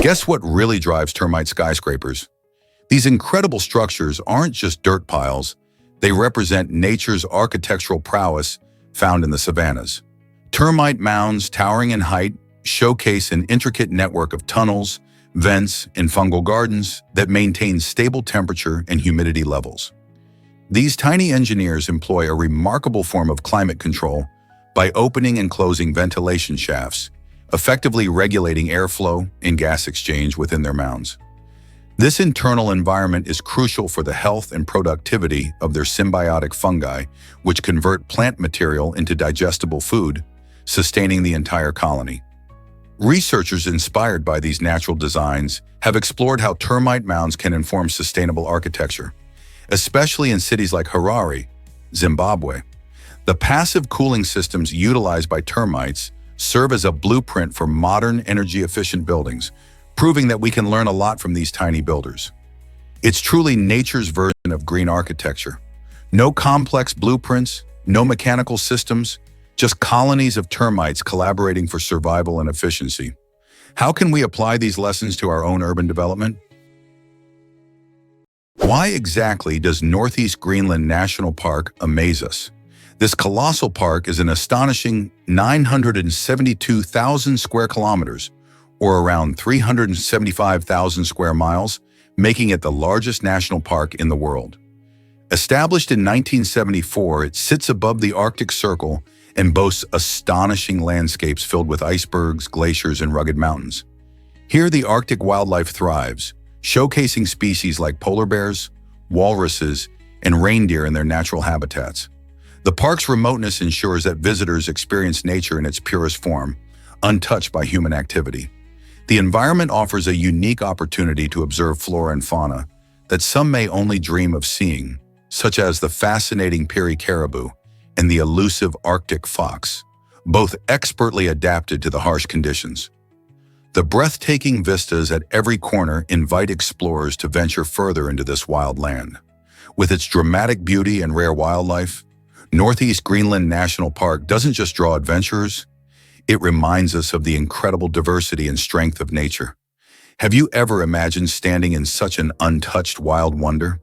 Guess what really drives termite skyscrapers? These incredible structures aren't just dirt piles, they represent nature's architectural prowess found in the savannas. Termite mounds, towering in height, showcase an intricate network of tunnels, vents, and fungal gardens that maintain stable temperature and humidity levels. These tiny engineers employ a remarkable form of climate control by opening and closing ventilation shafts, effectively regulating airflow and gas exchange within their mounds. This internal environment is crucial for the health and productivity of their symbiotic fungi, which convert plant material into digestible food, sustaining the entire colony. Researchers inspired by these natural designs have explored how termite mounds can inform sustainable architecture, especially in cities like Harare, Zimbabwe. The passive cooling systems utilized by termites serve as a blueprint for modern, energy-efficient buildings, proving that we can learn a lot from these tiny builders. It's truly nature's version of green architecture. No complex blueprints, no mechanical systems, just colonies of termites collaborating for survival and efficiency. How can we apply these lessons to our own urban development? Why exactly does Northeast Greenland National Park amaze us? This colossal park is an astonishing 972,000 square kilometers, or around 375,000 square miles, making it the largest national park in the world. Established in 1974, it sits above the Arctic Circle and boasts astonishing landscapes filled with icebergs, glaciers, and rugged mountains. Here, the Arctic wildlife thrives, showcasing species like polar bears, walruses, and reindeer in their natural habitats. The park's remoteness ensures that visitors experience nature in its purest form, untouched by human activity. The environment offers a unique opportunity to observe flora and fauna that some may only dream of seeing, such as the fascinating Peary caribou and the elusive Arctic fox, both expertly adapted to the harsh conditions. The breathtaking vistas at every corner invite explorers to venture further into this wild land. With its dramatic beauty and rare wildlife, Northeast Greenland National Park doesn't just draw adventurers, it reminds us of the incredible diversity and strength of nature. Have you ever imagined standing in such an untouched wild wonder?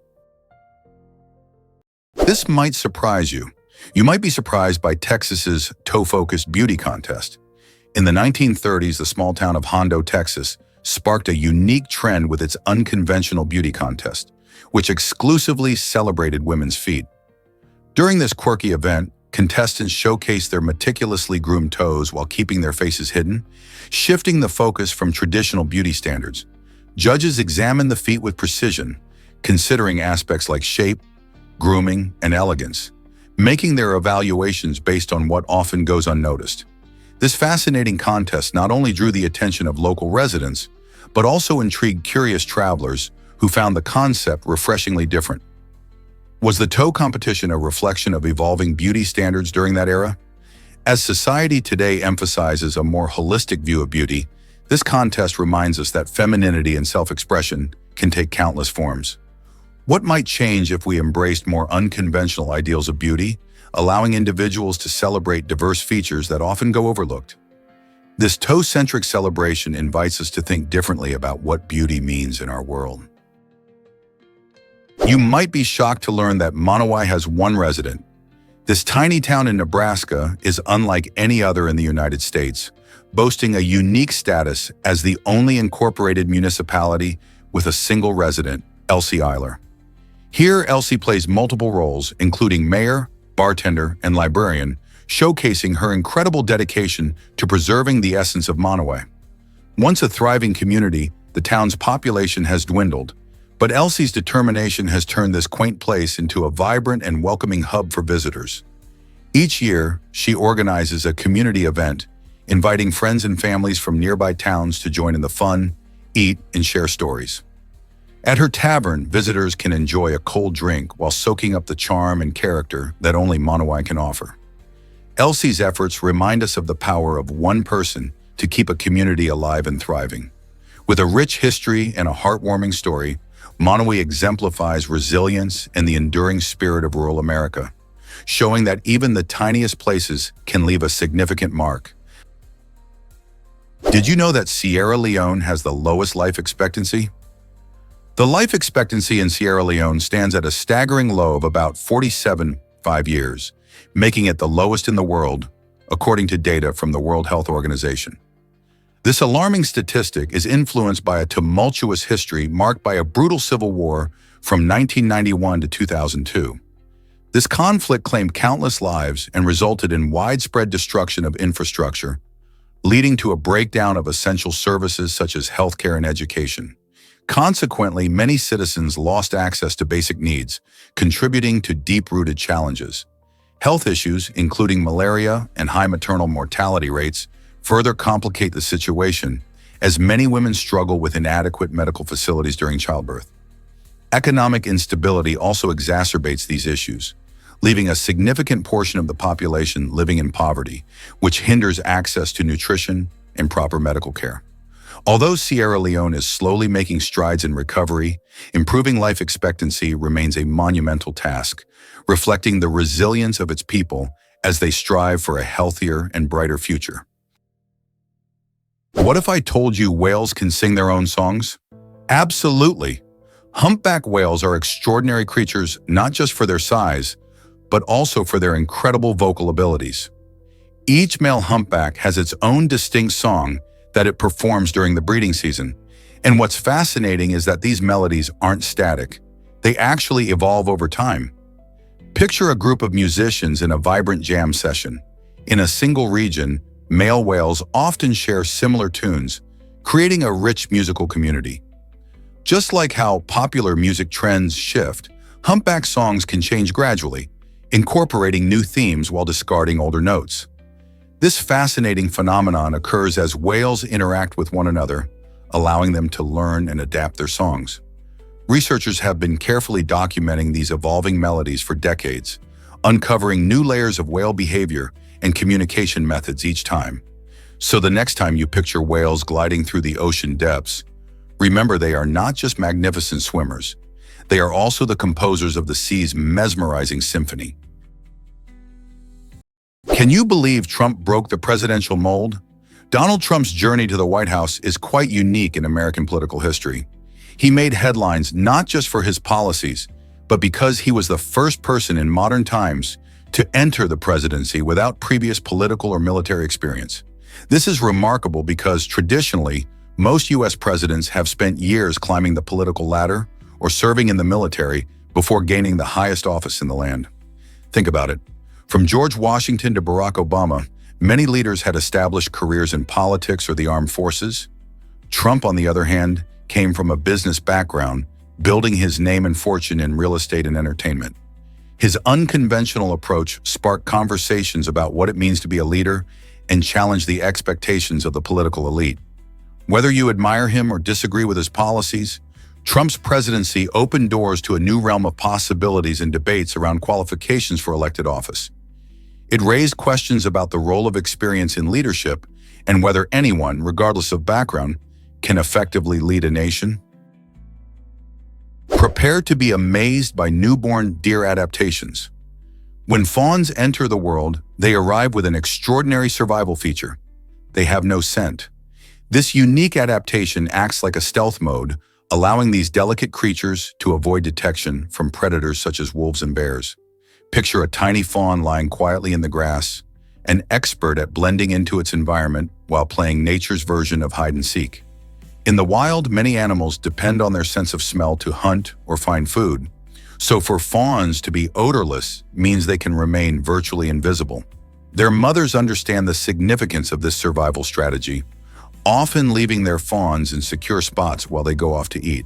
This might surprise you. You might be surprised by Texas's toe-focused beauty contest. In the 1930s, the small town of Hondo, Texas, sparked a unique trend with its unconventional beauty contest, which exclusively celebrated women's feet. During this quirky event, contestants showcased their meticulously groomed toes while keeping their faces hidden, shifting the focus from traditional beauty standards. Judges examined the feet with precision, considering aspects like shape, grooming, and elegance, making their evaluations based on what often goes unnoticed. This fascinating contest not only drew the attention of local residents, but also intrigued curious travelers who found the concept refreshingly different. Was the toe competition a reflection of evolving beauty standards during that era? As society today emphasizes a more holistic view of beauty, this contest reminds us that femininity and self-expression can take countless forms. What might change if we embraced more unconventional ideals of beauty, allowing individuals to celebrate diverse features that often go overlooked? This toe-centric celebration invites us to think differently about what beauty means in our world. You might be shocked to learn that Monowai has one resident. This tiny town in Nebraska is unlike any other in the United States, boasting a unique status as the only incorporated municipality with a single resident, Elsie Eiler. Here, Elsie plays multiple roles, including mayor, bartender, and librarian, showcasing her incredible dedication to preserving the essence of Monowai. Once a thriving community, the town's population has dwindled, but Elsie's determination has turned this quaint place into a vibrant and welcoming hub for visitors. Each year, she organizes a community event, inviting friends and families from nearby towns to join in the fun, eat, and share stories. At her tavern, visitors can enjoy a cold drink while soaking up the charm and character that only Monowai can offer. Elsie's efforts remind us of the power of one person to keep a community alive and thriving. With a rich history and a heartwarming story, Monowai exemplifies resilience and the enduring spirit of rural America, showing that even the tiniest places can leave a significant mark. Did you know that Sierra Leone has the lowest life expectancy? The life expectancy in Sierra Leone stands at a staggering low of about 47.5 years, making it the lowest in the world, according to data from the World Health Organization. This alarming statistic is influenced by a tumultuous history marked by a brutal civil war from 1991 to 2002. This conflict claimed countless lives and resulted in widespread destruction of infrastructure, leading to a breakdown of essential services such as healthcare and education. Consequently, many citizens lost access to basic needs, contributing to deep-rooted challenges. Health issues, including malaria and high maternal mortality rates, further complicate the situation, as many women struggle with inadequate medical facilities during childbirth. Economic instability also exacerbates these issues, leaving a significant portion of the population living in poverty, which hinders access to nutrition and proper medical care. Although Sierra Leone is slowly making strides in recovery, improving life expectancy remains a monumental task, reflecting the resilience of its people as they strive for a healthier and brighter future. What if I told you whales can sing their own songs? Absolutely. Humpback whales are extraordinary creatures not just for their size, but also for their incredible vocal abilities. Each male humpback has its own distinct song that it performs during the breeding season. And what's fascinating is that these melodies aren't static. They actually evolve over time. Picture a group of musicians in a vibrant jam session. In a single region, male whales often share similar tunes, creating a rich musical community. Just like how popular music trends shift, humpback songs can change gradually, incorporating new themes while discarding older notes. This fascinating phenomenon occurs as whales interact with one another, allowing them to learn and adapt their songs. Researchers have been carefully documenting these evolving melodies for decades, uncovering new layers of whale behavior and communication methods each time. So the next time you picture whales gliding through the ocean depths, remember they are not just magnificent swimmers. They are also the composers of the sea's mesmerizing symphony. Can you believe Trump broke the presidential mold? Donald Trump's journey to the White House is quite unique in American political history. He made headlines not just for his policies, but because he was the first person in modern times to enter the presidency without previous political or military experience. This is remarkable because traditionally, most U.S. presidents have spent years climbing the political ladder or serving in the military before gaining the highest office in the land. Think about it. From George Washington to Barack Obama, many leaders had established careers in politics or the armed forces. Trump, on the other hand, came from a business background, building his name and fortune in real estate and entertainment. His unconventional approach sparked conversations about what it means to be a leader and challenged the expectations of the political elite. Whether you admire him or disagree with his policies, Trump's presidency opened doors to a new realm of possibilities and debates around qualifications for elected office. It raised questions about the role of experience in leadership and whether anyone, regardless of background, can effectively lead a nation. Prepare to be amazed by newborn deer adaptations. When fawns enter the world, they arrive with an extraordinary survival feature. They have no scent. This unique adaptation acts like a stealth mode, allowing these delicate creatures to avoid detection from predators such as wolves and bears. Picture a tiny fawn lying quietly in the grass, an expert at blending into its environment while playing nature's version of hide and seek. In the wild, many animals depend on their sense of smell to hunt or find food. So for fawns to be odorless means they can remain virtually invisible. Their mothers understand the significance of this survival strategy, often leaving their fawns in secure spots while they go off to eat.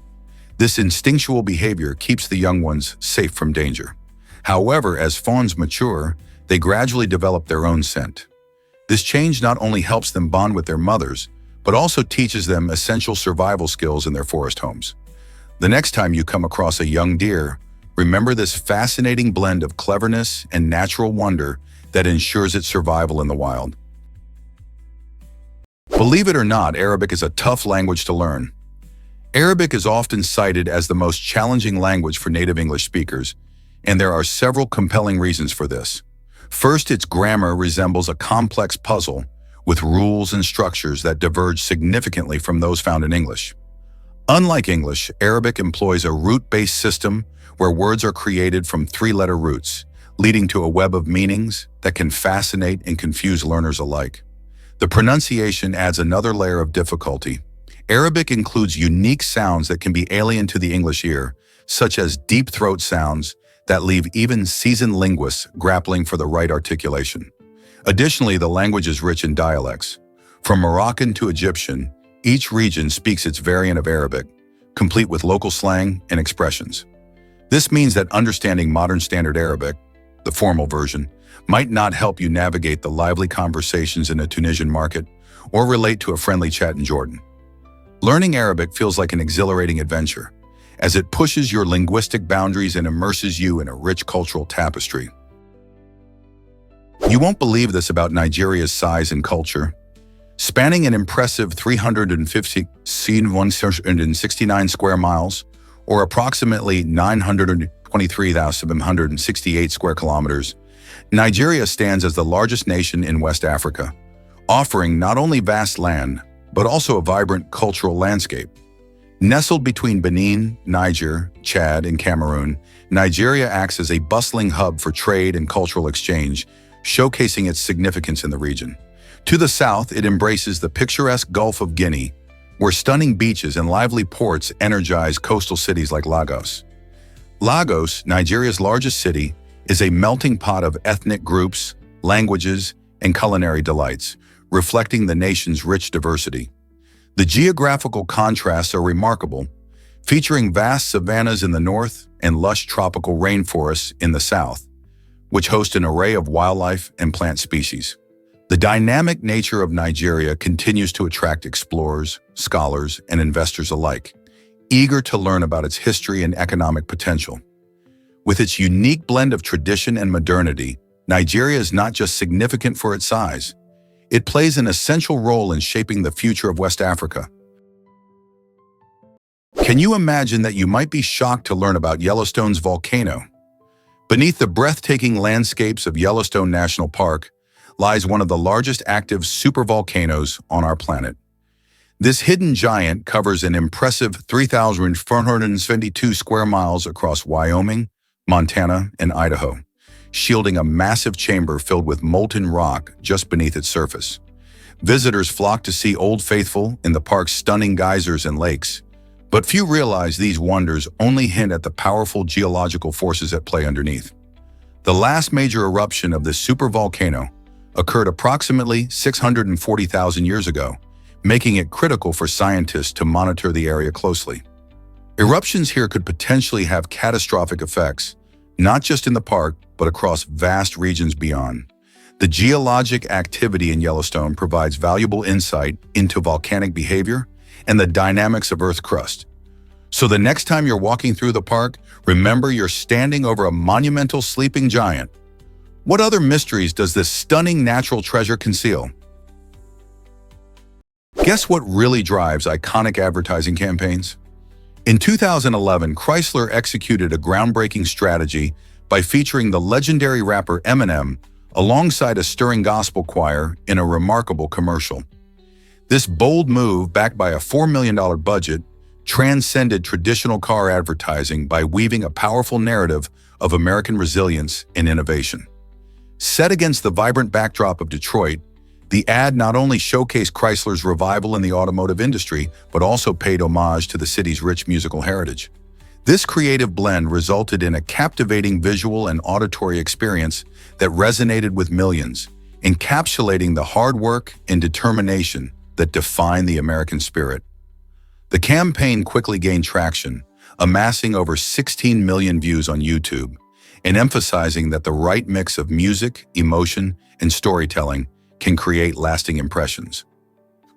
This instinctual behavior keeps the young ones safe from danger. However, as fawns mature, they gradually develop their own scent. This change not only helps them bond with their mothers, but also teaches them essential survival skills in their forest homes. The next time you come across a young deer, remember this fascinating blend of cleverness and natural wonder that ensures its survival in the wild. Believe it or not, Arabic is a tough language to learn. Arabic is often cited as the most challenging language for native English speakers, and there are several compelling reasons for this. First, its grammar resembles a complex puzzle, with rules and structures that diverge significantly from those found in English. Unlike English, Arabic employs a root-based system where words are created from three-letter roots, leading to a web of meanings that can fascinate and confuse learners alike. The pronunciation adds another layer of difficulty. Arabic includes unique sounds that can be alien to the English ear, such as deep throat sounds that leave even seasoned linguists grappling for the right articulation. Additionally, the language is rich in dialects. From Moroccan to Egyptian, each region speaks its variant of Arabic, complete with local slang and expressions. This means that understanding modern standard Arabic, the formal version, might not help you navigate the lively conversations in a Tunisian market or relate to a friendly chat in Jordan. Learning Arabic feels like an exhilarating adventure, as it pushes your linguistic boundaries and immerses you in a rich cultural tapestry. You won't believe this about Nigeria's size and culture. Spanning an impressive 369 square miles, or approximately 923,768 square kilometers, Nigeria stands as the largest nation in West Africa, offering not only vast land, but also a vibrant cultural landscape. Nestled between Benin, Niger, Chad, and Cameroon, Nigeria acts as a bustling hub for trade and cultural exchange, showcasing its significance in the region. To the south, it embraces the picturesque Gulf of Guinea, where stunning beaches and lively ports energize coastal cities like Lagos. Lagos, Nigeria's largest city, is a melting pot of ethnic groups, languages, and culinary delights, reflecting the nation's rich diversity. The geographical contrasts are remarkable, featuring vast savannas in the north and lush tropical rainforests in the south, which host an array of wildlife and plant species. The dynamic nature of Nigeria continues to attract explorers, scholars, and investors alike, eager to learn about its history and economic potential. With its unique blend of tradition and modernity, Nigeria is not just significant for its size. It plays an essential role in shaping the future of West Africa. Can you imagine that you might be shocked to learn about Yellowstone's volcano? Beneath the breathtaking landscapes of Yellowstone National Park lies one of the largest active supervolcanoes on our planet. This hidden giant covers an impressive 3,472 square miles across Wyoming, Montana, and Idaho, shielding a massive chamber filled with molten rock just beneath its surface. Visitors flock to see Old Faithful in the park's stunning geysers and lakes, but few realize these wonders only hint at the powerful geological forces at play underneath. The last major eruption of this supervolcano occurred approximately 640,000 years ago, making it critical for scientists to monitor the area closely. Eruptions here could potentially have catastrophic effects, not just in the park, but across vast regions beyond. The geologic activity in Yellowstone provides valuable insight into volcanic behavior and the dynamics of Earth's crust. So the next time you're walking through the park, remember you're standing over a monumental sleeping giant. What other mysteries does this stunning natural treasure conceal? Guess what really drives iconic advertising campaigns? In 2011, Chrysler executed a groundbreaking strategy by featuring the legendary rapper Eminem alongside a stirring gospel choir in a remarkable commercial. This bold move, backed by a $4 million budget, transcended traditional car advertising by weaving a powerful narrative of American resilience and innovation. Set against the vibrant backdrop of Detroit, the ad not only showcased Chrysler's revival in the automotive industry, but also paid homage to the city's rich musical heritage. This creative blend resulted in a captivating visual and auditory experience that resonated with millions, encapsulating the hard work and determination that define the American spirit. The campaign quickly gained traction, amassing over 16 million views on YouTube, and emphasizing that the right mix of music, emotion, and storytelling can create lasting impressions.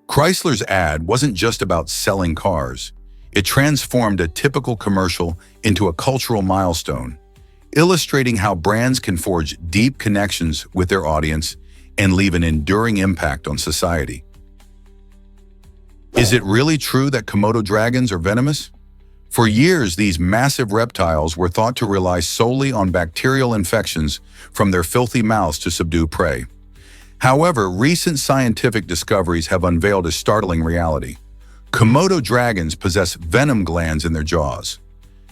Chrysler's ad wasn't just about selling cars. It transformed a typical commercial into a cultural milestone, illustrating how brands can forge deep connections with their audience and leave an enduring impact on society. Is it really true that Komodo dragons are venomous? For years, these massive reptiles were thought to rely solely on bacterial infections from their filthy mouths to subdue prey. However, recent scientific discoveries have unveiled a startling reality. Komodo dragons possess venom glands in their jaws.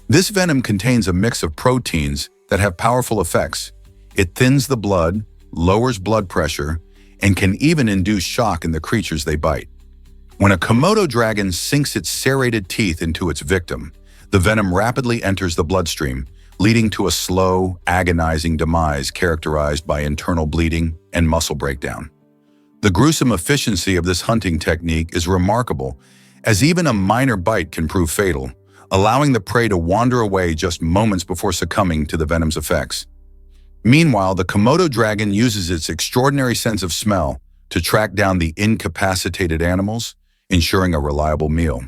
This venom contains a mix of proteins that have powerful effects. It thins the blood, lowers blood pressure, and can even induce shock in the creatures they bite. When a Komodo dragon sinks its serrated teeth into its victim, the venom rapidly enters the bloodstream, leading to a slow, agonizing demise characterized by internal bleeding and muscle breakdown. The gruesome efficiency of this hunting technique is remarkable, as even a minor bite can prove fatal, allowing the prey to wander away just moments before succumbing to the venom's effects. Meanwhile, the Komodo dragon uses its extraordinary sense of smell to track down the incapacitated animals, ensuring a reliable meal.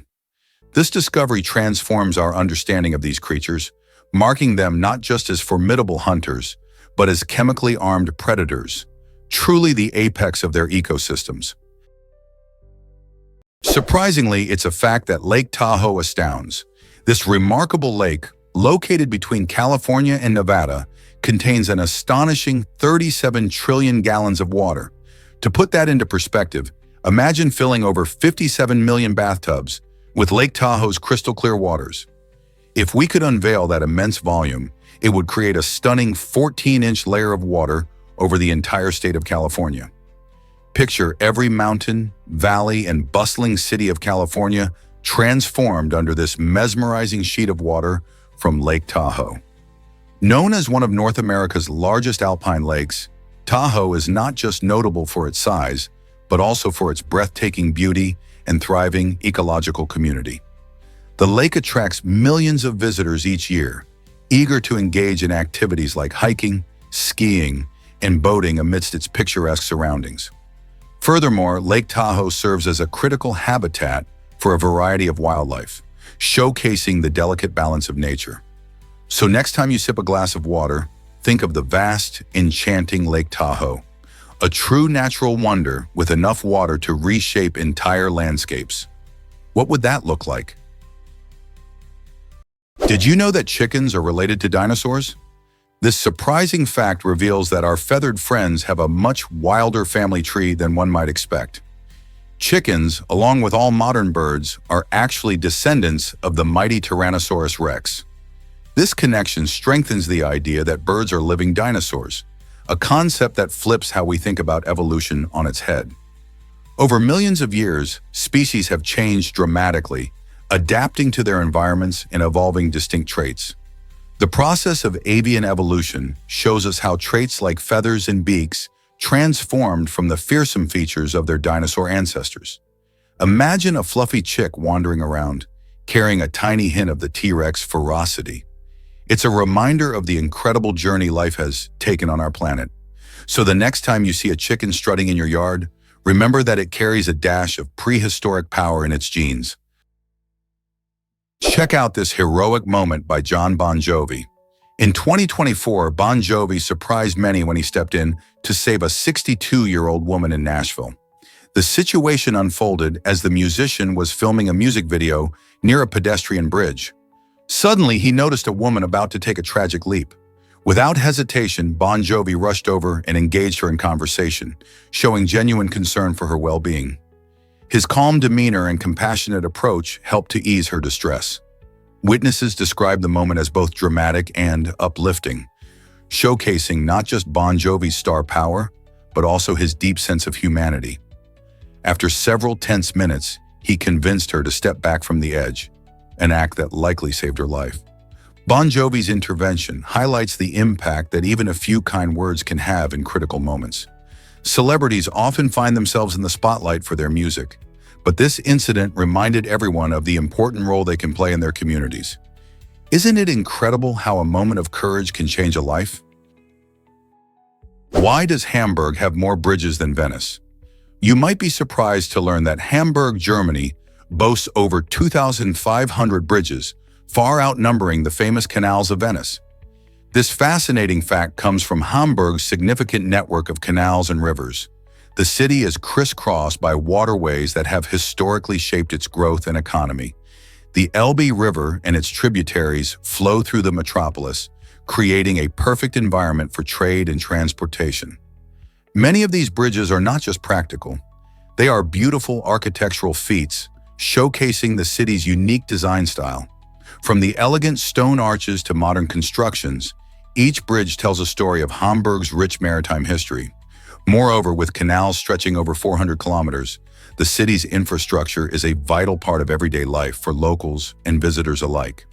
This discovery transforms our understanding of these creatures, marking them not just as formidable hunters, but as chemically armed predators, truly the apex of their ecosystems. Surprisingly, it's a fact that Lake Tahoe astounds. This remarkable lake, located between California and Nevada, contains an astonishing 37 trillion gallons of water. To put that into perspective, imagine filling over 57 million bathtubs with Lake Tahoe's crystal clear waters. If we could unveil that immense volume, it would create a stunning 14-inch layer of water over the entire state of California. Picture every mountain, valley, and bustling city of California transformed under this mesmerizing sheet of water from Lake Tahoe. Known as one of North America's largest alpine lakes, Tahoe is not just notable for its size, but also for its breathtaking beauty and thriving ecological community. The lake attracts millions of visitors each year, eager to engage in activities like hiking, skiing, and boating amidst its picturesque surroundings. Furthermore, Lake Tahoe serves as a critical habitat for a variety of wildlife, showcasing the delicate balance of nature. So next time you sip a glass of water, think of the vast, enchanting Lake Tahoe, a true natural wonder with enough water to reshape entire landscapes. What would that look like? Did you know that chickens are related to dinosaurs? This surprising fact reveals that our feathered friends have a much wilder family tree than one might expect. Chickens, along with all modern birds, are actually descendants of the mighty Tyrannosaurus rex. This connection strengthens the idea that birds are living dinosaurs, a concept that flips how we think about evolution on its head. Over millions of years, species have changed dramatically, adapting to their environments and evolving distinct traits. The process of avian evolution shows us how traits like feathers and beaks transformed from the fearsome features of their dinosaur ancestors. Imagine a fluffy chick wandering around, carrying a tiny hint of the T-Rex ferocity. It's a reminder of the incredible journey life has taken on our planet. So the next time you see a chicken strutting in your yard, remember that it carries a dash of prehistoric power in its genes. Check out this heroic moment by Jon Bon Jovi. In 2024, Bon Jovi surprised many when he stepped in to save a 62-year-old woman in Nashville. The situation unfolded as the musician was filming a music video near a pedestrian bridge. Suddenly, he noticed a woman about to take a tragic leap. Without hesitation, Bon Jovi rushed over and engaged her in conversation, showing genuine concern for her well-being. His calm demeanor and compassionate approach helped to ease her distress. Witnesses described the moment as both dramatic and uplifting, showcasing not just Bon Jovi's star power, but also his deep sense of humanity. After several tense minutes, he convinced her to step back from the edge, an act that likely saved her life. Bon Jovi's intervention highlights the impact that even a few kind words can have in critical moments. Celebrities often find themselves in the spotlight for their music, but this incident reminded everyone of the important role they can play in their communities. Isn't it incredible how a moment of courage can change a life? Why does Hamburg have more bridges than Venice? You might be surprised to learn that Hamburg, Germany, boasts over 2,500 bridges, far outnumbering the famous canals of Venice. This fascinating fact comes from Hamburg's significant network of canals and rivers. The city is crisscrossed by waterways that have historically shaped its growth and economy. The Elbe River and its tributaries flow through the metropolis, creating a perfect environment for trade and transportation. Many of these bridges are not just practical. They are beautiful architectural feats, showcasing the city's unique design style. From the elegant stone arches to modern constructions, each bridge tells a story of Hamburg's rich maritime history. Moreover, with canals stretching over 400 kilometers, the city's infrastructure is a vital part of everyday life for locals and visitors alike.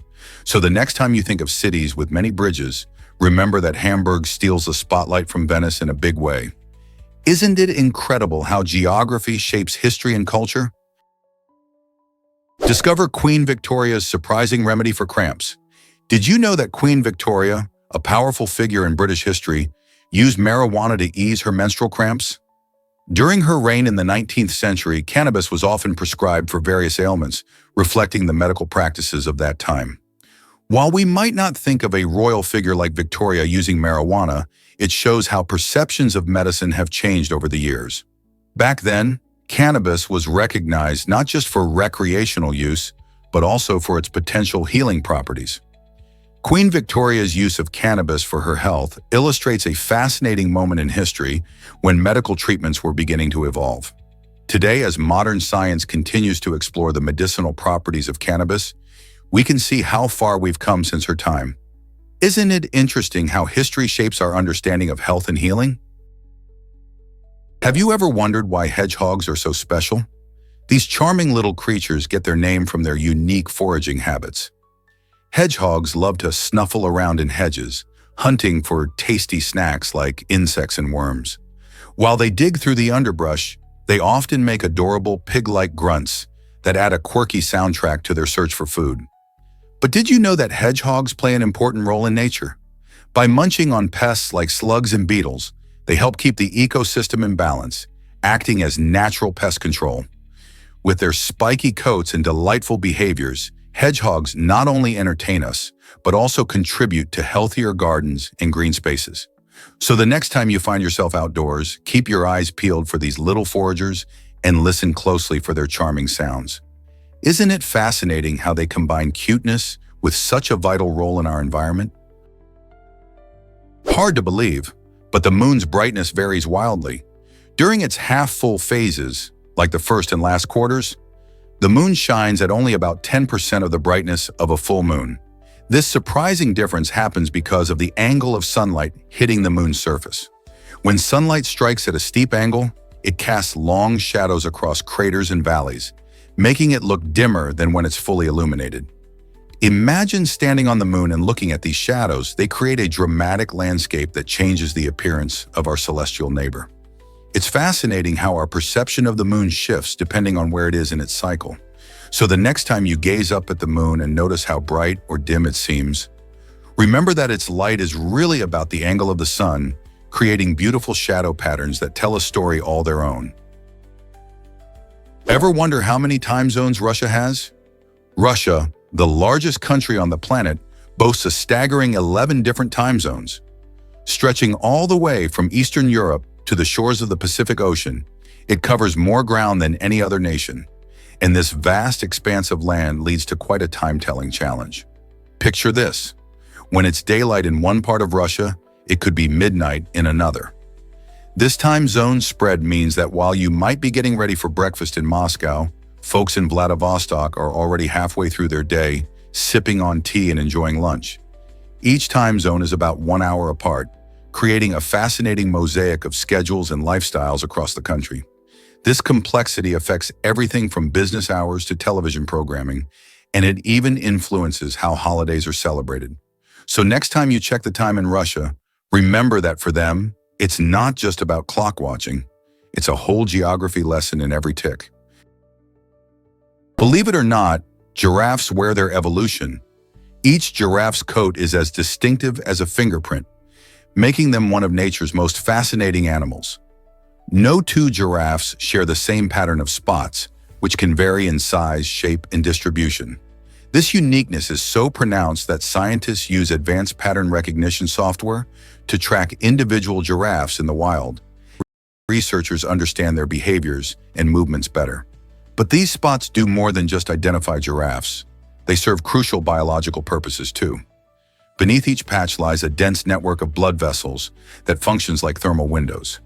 So the next time you think of cities with many bridges, remember that Hamburg steals the spotlight from Venice in a big way. Isn't it incredible how geography shapes history and culture? Discover Queen Victoria's surprising remedy for cramps. Did you know that Queen Victoria, a powerful figure in British history, used marijuana to ease her menstrual cramps? During her reign in the 19th century, cannabis was often prescribed for various ailments, reflecting the medical practices of that time. While we might not think of a royal figure like Victoria using marijuana, it shows how perceptions of medicine have changed over the years. Back then, cannabis was recognized not just for recreational use, but also for its potential healing properties. Queen Victoria's use of cannabis for her health illustrates a fascinating moment in history when medical treatments were beginning to evolve. Today, as modern science continues to explore the medicinal properties of cannabis, we can see how far we've come since her time. Isn't it interesting how history shapes our understanding of health and healing? Have you ever wondered why hedgehogs are so special? These charming little creatures get their name from their unique foraging habits. Hedgehogs love to snuffle around in hedges, hunting for tasty snacks like insects and worms. While they dig through the underbrush, they often make adorable pig-like grunts that add a quirky soundtrack to their search for food. But did you know that hedgehogs play an important role in nature? By munching on pests like slugs and beetles, they help keep the ecosystem in balance, acting as natural pest control. With their spiky coats and delightful behaviors, hedgehogs not only entertain us, but also contribute to healthier gardens and green spaces. So the next time you find yourself outdoors, keep your eyes peeled for these little foragers and listen closely for their charming sounds. Isn't it fascinating how they combine cuteness with such a vital role in our environment? Hard to believe, but the moon's brightness varies wildly. During its half-full phases, like the first and last quarters, the moon shines at only about 10% of the brightness of a full moon. This surprising difference happens because of the angle of sunlight hitting the moon's surface. When sunlight strikes at a steep angle, it casts long shadows across craters and valleys, making it look dimmer than when it's fully illuminated. Imagine standing on the moon and looking at these shadows. They create a dramatic landscape that changes the appearance of our celestial neighbor. It's fascinating how our perception of the moon shifts depending on where it is in its cycle. So the next time you gaze up at the moon and notice how bright or dim it seems, remember that its light is really about the angle of the sun, creating beautiful shadow patterns that tell a story all their own. Ever wonder how many time zones Russia has? Russia, the largest country on the planet, boasts a staggering 11 different time zones. Stretching all the way from Eastern Europe to the shores of the Pacific Ocean, it covers more ground than any other nation. And this vast expanse of land leads to quite a time-telling challenge. Picture this. When it's daylight in one part of Russia, it could be midnight in another. This time zone spread means that while you might be getting ready for breakfast in Moscow, folks in Vladivostok are already halfway through their day, sipping on tea and enjoying lunch. Each time zone is about 1 hour apart, creating a fascinating mosaic of schedules and lifestyles across the country. This complexity affects everything from business hours to television programming, and it even influences how holidays are celebrated. So next time you check the time in Russia, remember that for them, it's not just about clock watching. It's a whole geography lesson in every tick. Believe it or not, giraffes wear their evolution. Each giraffe's coat is as distinctive as a fingerprint, making them one of nature's most fascinating animals. No two giraffes share the same pattern of spots, which can vary in size, shape, and distribution. This uniqueness is so pronounced that scientists use advanced pattern recognition software to track individual giraffes in the wild. Researchers understand their behaviors and movements better. But these spots do more than just identify giraffes. They serve crucial biological purposes too. Beneath each patch lies a dense network of blood vessels that functions like thermal windows.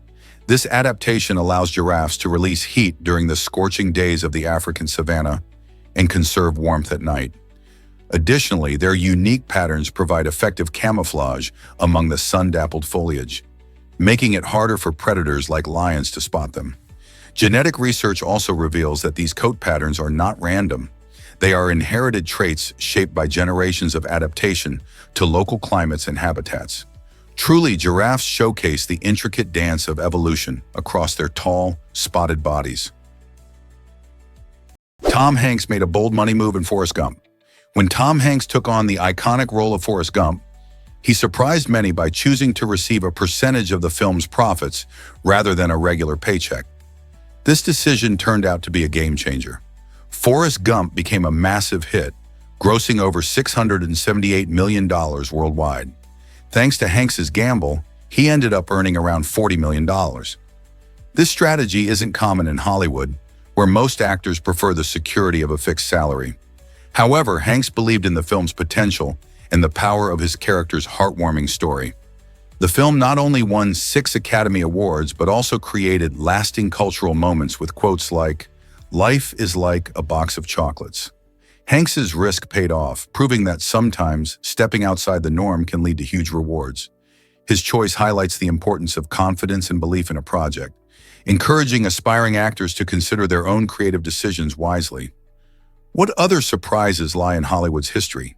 This adaptation allows giraffes to release heat during the scorching days of the African savanna and conserve warmth at night. Additionally, their unique patterns provide effective camouflage among the sun-dappled foliage, making it harder for predators like lions to spot them. Genetic research also reveals that these coat patterns are not random. They are inherited traits shaped by generations of adaptation to local climates and habitats. Truly, giraffes showcase the intricate dance of evolution across their tall, spotted bodies. Tom Hanks made a bold money move in Forrest Gump. When Tom Hanks took on the iconic role of Forrest Gump, he surprised many by choosing to receive a percentage of the film's profits rather than a regular paycheck. This decision turned out to be a game changer. Forrest Gump became a massive hit, grossing over $678 million worldwide. Thanks to Hanks's gamble, he ended up earning around $40 million. This strategy isn't common in Hollywood, where most actors prefer the security of a fixed salary. However, Hanks believed in the film's potential and the power of his character's heartwarming story. The film not only won 6 Academy Awards, but also created lasting cultural moments with quotes like, "Life is like a box of chocolates." Hanks's risk paid off, proving that sometimes stepping outside the norm can lead to huge rewards. His choice highlights the importance of confidence and belief in a project, encouraging aspiring actors to consider their own creative decisions wisely. What other surprises lie in Hollywood's history?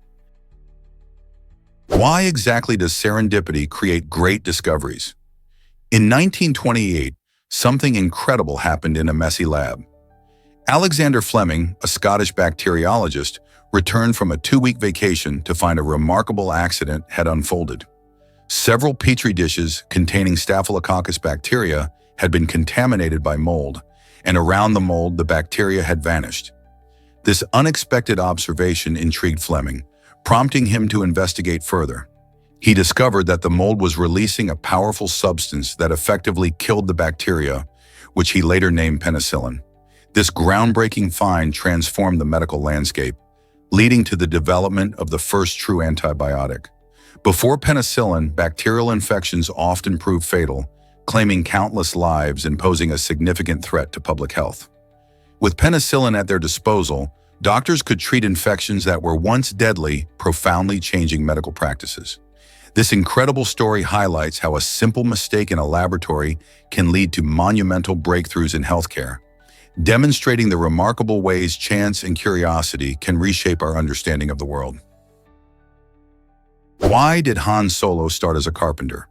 Why exactly does serendipity create great discoveries? In 1928, something incredible happened in a messy lab. Alexander Fleming, a Scottish bacteriologist, returned from a 2-week vacation to find a remarkable accident had unfolded. Several petri dishes containing Staphylococcus bacteria had been contaminated by mold, and around the mold, the bacteria had vanished. This unexpected observation intrigued Fleming, prompting him to investigate further. He discovered that the mold was releasing a powerful substance that effectively killed the bacteria, which he later named penicillin. This groundbreaking find transformed the medical landscape, leading to the development of the first true antibiotic. Before penicillin, bacterial infections often proved fatal, claiming countless lives and posing a significant threat to public health. With penicillin at their disposal, doctors could treat infections that were once deadly, profoundly changing medical practices. This incredible story highlights how a simple mistake in a laboratory can lead to monumental breakthroughs in healthcare, demonstrating the remarkable ways chance and curiosity can reshape our understanding of the world. Why did Han Solo start as a carpenter?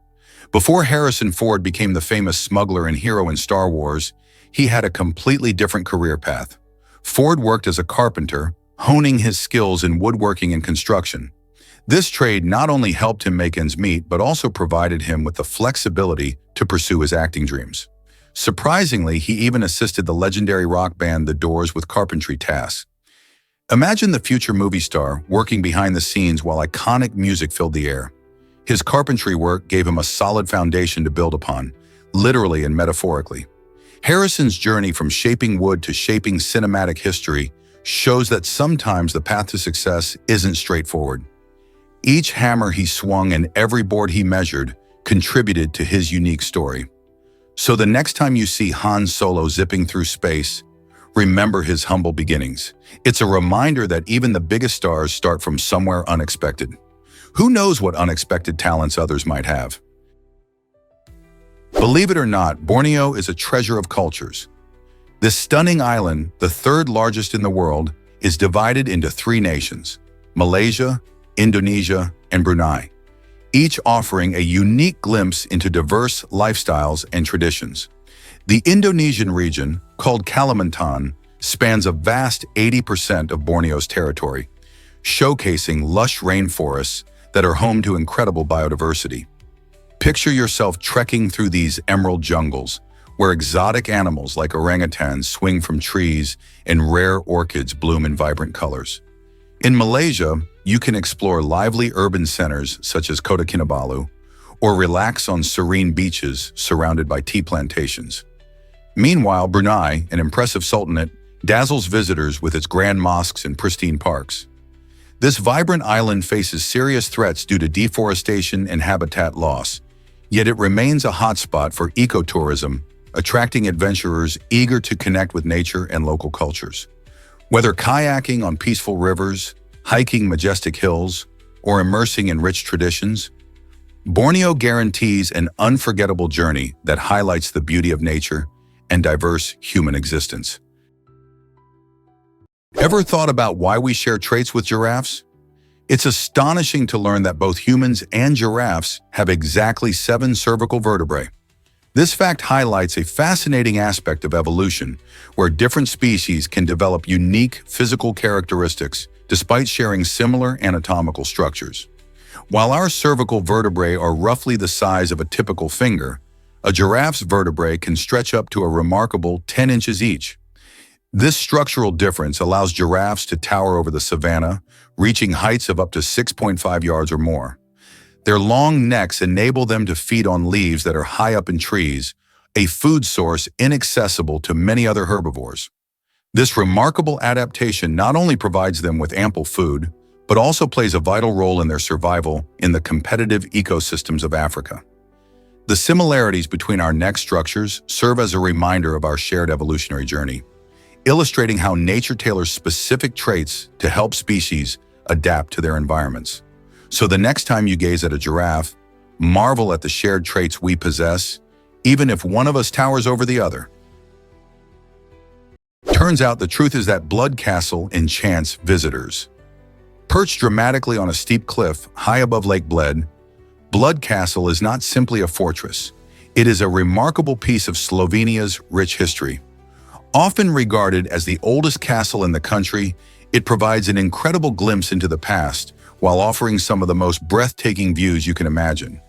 Before Harrison Ford became the famous smuggler and hero in Star Wars, he had a completely different career path. Ford worked as a carpenter, honing his skills in woodworking and construction. This trade not only helped him make ends meet, but also provided him with the flexibility to pursue his acting dreams. Surprisingly, he even assisted the legendary rock band The Doors with carpentry tasks. Imagine the future movie star working behind the scenes while iconic music filled the air. His carpentry work gave him a solid foundation to build upon, literally and metaphorically. Harrison's journey from shaping wood to shaping cinematic history shows that sometimes the path to success isn't straightforward. Each hammer he swung and every board he measured contributed to his unique story. So the next time you see Han Solo zipping through space, remember his humble beginnings. It's a reminder that even the biggest stars start from somewhere unexpected. Who knows what unexpected talents others might have? Believe it or not, Borneo is a treasure of cultures. This stunning island, the 3rd largest in the world, is divided into 3 nations: Malaysia, Indonesia, and Brunei, each offering a unique glimpse into diverse lifestyles and traditions. The Indonesian region, called Kalimantan, spans a vast 80% of Borneo's territory, showcasing lush rainforests that are home to incredible biodiversity. Picture yourself trekking through these emerald jungles, where exotic animals like orangutans swing from trees and rare orchids bloom in vibrant colors. In Malaysia, you can explore lively urban centers such as Kota Kinabalu, or relax on serene beaches surrounded by tea plantations. Meanwhile, Brunei, an impressive sultanate, dazzles visitors with its grand mosques and pristine parks. This vibrant island faces serious threats due to deforestation and habitat loss, yet it remains a hotspot for ecotourism attracting adventurers eager to connect with nature and local cultures. Whether kayaking on peaceful rivers, hiking majestic hills, or immersing in rich traditions, Borneo guarantees an unforgettable journey that highlights the beauty of nature and diverse human existence. Ever thought about why we share traits with giraffes? It's astonishing to learn that both humans and giraffes have exactly 7 cervical vertebrae. This fact highlights a fascinating aspect of evolution, where different species can develop unique physical characteristics despite sharing similar anatomical structures. While our cervical vertebrae are roughly the size of a typical finger, a giraffe's vertebrae can stretch up to a remarkable 10 inches each. This structural difference allows giraffes to tower over the savanna, reaching heights of up to 6.5 yards or more. Their long necks enable them to feed on leaves that are high up in trees, a food source inaccessible to many other herbivores. This remarkable adaptation not only provides them with ample food, but also plays a vital role in their survival in the competitive ecosystems of Africa. The similarities between our neck structures serve as a reminder of our shared evolutionary journey, illustrating how nature tailors specific traits to help species adapt to their environments. So the next time you gaze at a giraffe, marvel at the shared traits we possess, even if one of us towers over the other. Turns out the truth is that Blood Castle enchants visitors. Perched dramatically on a steep cliff high above Lake Bled, Blood Castle is not simply a fortress. It is a remarkable piece of Slovenia's rich history. Often regarded as the oldest castle in the country, it provides an incredible glimpse into the past while offering some of the most breathtaking views you can imagine.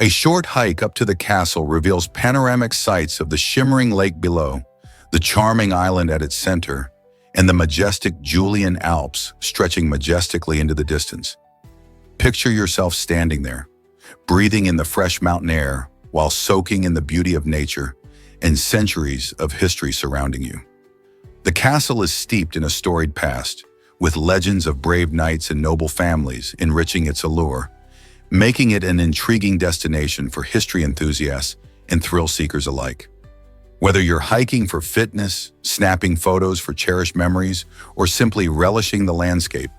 A short hike up to the castle reveals panoramic sights of the shimmering lake below, the charming island at its center, and the majestic Julian Alps stretching majestically into the distance. Picture yourself standing there, breathing in the fresh mountain air while soaking in the beauty of nature and centuries of history surrounding you. The castle is steeped in a storied past, with legends of brave knights and noble families enriching its allure, making it an intriguing destination for history enthusiasts and thrill seekers alike. Whether you're hiking for fitness, snapping photos for cherished memories, or simply relishing the landscape,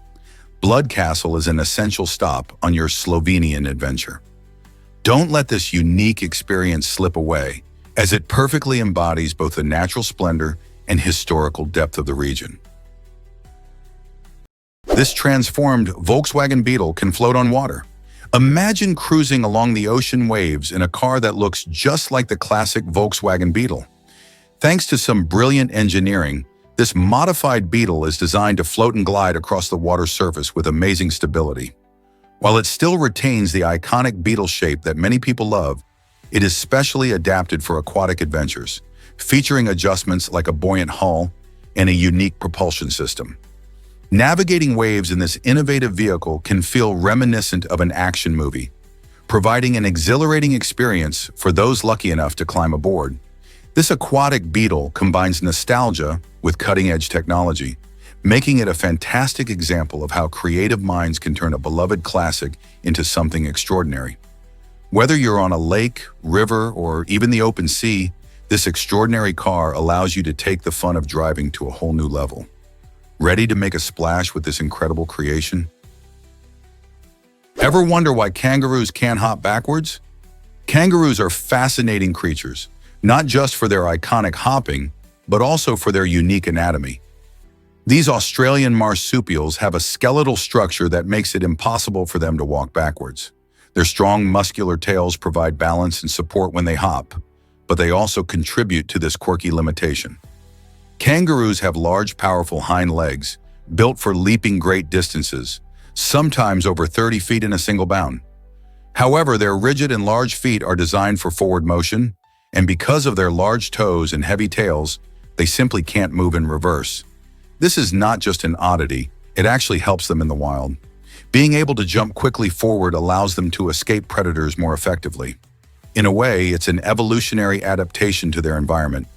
Blood Castle is an essential stop on your Slovenian adventure. Don't let this unique experience slip away, as it perfectly embodies both the natural splendor and historical depth of the region. This transformed Volkswagen Beetle can float on water. Imagine cruising along the ocean waves in a car that looks just like the classic Volkswagen Beetle. Thanks to some brilliant engineering, this modified Beetle is designed to float and glide across the water's surface with amazing stability. While it still retains the iconic Beetle shape that many people love, it is specially adapted for aquatic adventures, featuring adjustments like a buoyant hull and a unique propulsion system. Navigating waves in this innovative vehicle can feel reminiscent of an action movie, providing an exhilarating experience for those lucky enough to climb aboard. This aquatic Beetle combines nostalgia with cutting-edge technology, making it a fantastic example of how creative minds can turn a beloved classic into something extraordinary. Whether you're on a lake, river, or even the open sea, this extraordinary car allows you to take the fun of driving to a whole new level. Ready to make a splash with this incredible creation? Ever wonder why kangaroos can't hop backwards? Kangaroos are fascinating creatures, not just for their iconic hopping, but also for their unique anatomy. These Australian marsupials have a skeletal structure that makes it impossible for them to walk backwards. Their strong muscular tails provide balance and support when they hop, but they also contribute to this quirky limitation. Kangaroos have large, powerful hind legs, built for leaping great distances, sometimes over 30 feet in a single bound. However, their rigid and large feet are designed for forward motion, and because of their large toes and heavy tails, they simply can't move in reverse. This is not just an oddity, it actually helps them in the wild. Being able to jump quickly forward allows them to escape predators more effectively. In a way, it's an evolutionary adaptation to their environment,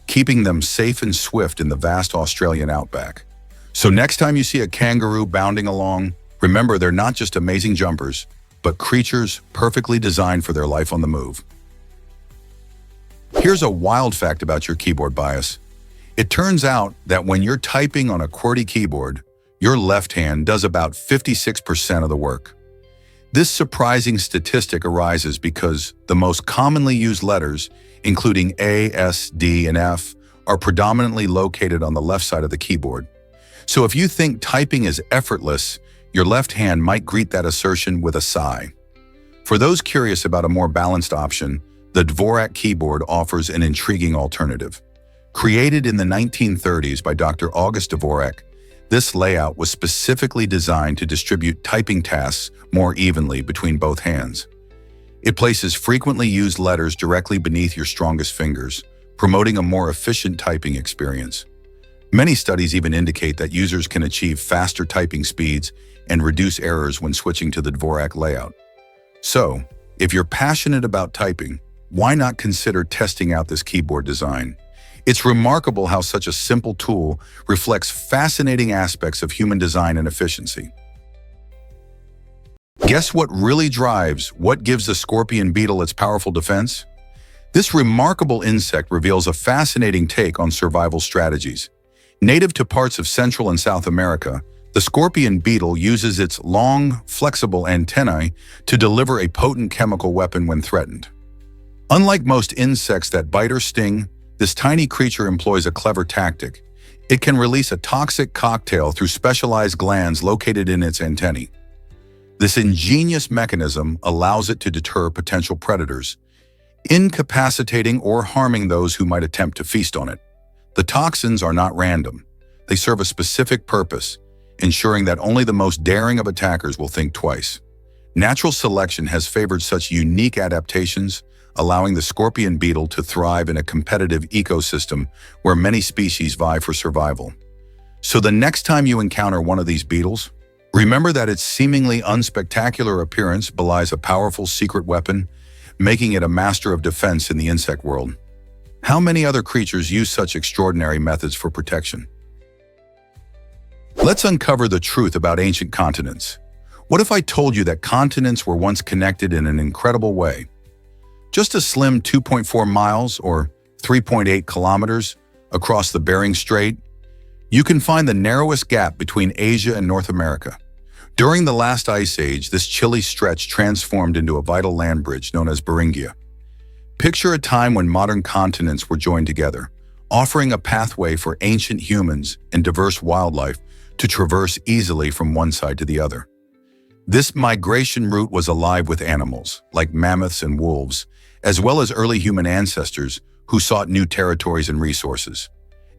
keeping them safe and swift in the vast Australian outback. So next time you see a kangaroo bounding along, remember they're not just amazing jumpers, but creatures perfectly designed for their life on the move. Here's a wild fact about your keyboard bias. It turns out that when you're typing on a QWERTY keyboard, your left hand does about 56% of the work. This surprising statistic arises because the most commonly used letters, including A, S, D, and F, are predominantly located on the left side of the keyboard. So if you think typing is effortless, your left hand might greet that assertion with a sigh. For those curious about a more balanced option, the Dvorak keyboard offers an intriguing alternative. Created in the 1930s by Dr. August Dvorak, this layout was specifically designed to distribute typing tasks more evenly between both hands. It places frequently used letters directly beneath your strongest fingers, promoting a more efficient typing experience. Many studies even indicate that users can achieve faster typing speeds and reduce errors when switching to the Dvorak layout. So, if you're passionate about typing, why not consider testing out this keyboard design? It's remarkable how such a simple tool reflects fascinating aspects of human design and efficiency. Guess what really gives the scorpion beetle its powerful defense? This remarkable insect reveals a fascinating take on survival strategies. Native to parts of Central and South America, the scorpion beetle uses its long, flexible antennae to deliver a potent chemical weapon when threatened. Unlike most insects that bite or sting, this tiny creature employs a clever tactic. It can release a toxic cocktail through specialized glands located in its antennae. This ingenious mechanism allows it to deter potential predators, incapacitating or harming those who might attempt to feast on it. The toxins are not random. They serve a specific purpose, ensuring that only the most daring of attackers will think twice. Natural selection has favored such unique adaptations, allowing the scorpion beetle to thrive in a competitive ecosystem where many species vie for survival. So the next time you encounter one of these beetles, remember that its seemingly unspectacular appearance belies a powerful secret weapon, making it a master of defense in the insect world. How many other creatures use such extraordinary methods for protection? Let's uncover the truth about ancient continents. What if I told you that continents were once connected in an incredible way? Just a slim 2.4 miles or 3.8 kilometers across the Bering Strait, you can find the narrowest gap between Asia and North America. During the last ice age, this chilly stretch transformed into a vital land bridge known as Beringia. Picture a time when modern continents were joined together, offering a pathway for ancient humans and diverse wildlife to traverse easily from one side to the other. This migration route was alive with animals, like mammoths and wolves, as well as early human ancestors who sought new territories and resources.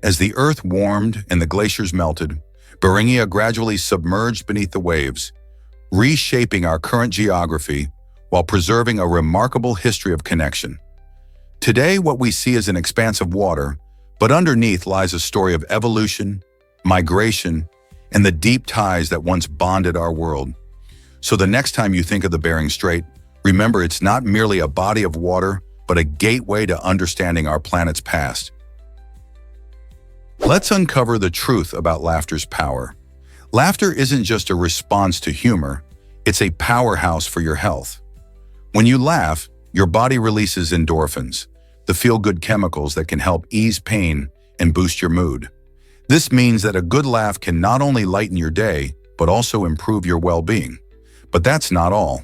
As the earth warmed and the glaciers melted, Beringia gradually submerged beneath the waves, reshaping our current geography while preserving a remarkable history of connection. Today, what we see is an expanse of water, but underneath lies a story of evolution, migration, and the deep ties that once bonded our world. So the next time you think of the Bering Strait, remember it's not merely a body of water, but a gateway to understanding our planet's past. Let's uncover the truth about laughter's power. Laughter isn't just a response to humor, it's a powerhouse for your health. When you laugh, your body releases endorphins, the feel-good chemicals that can help ease pain and boost your mood. This means that a good laugh can not only lighten your day, but also improve your well-being. But that's not all.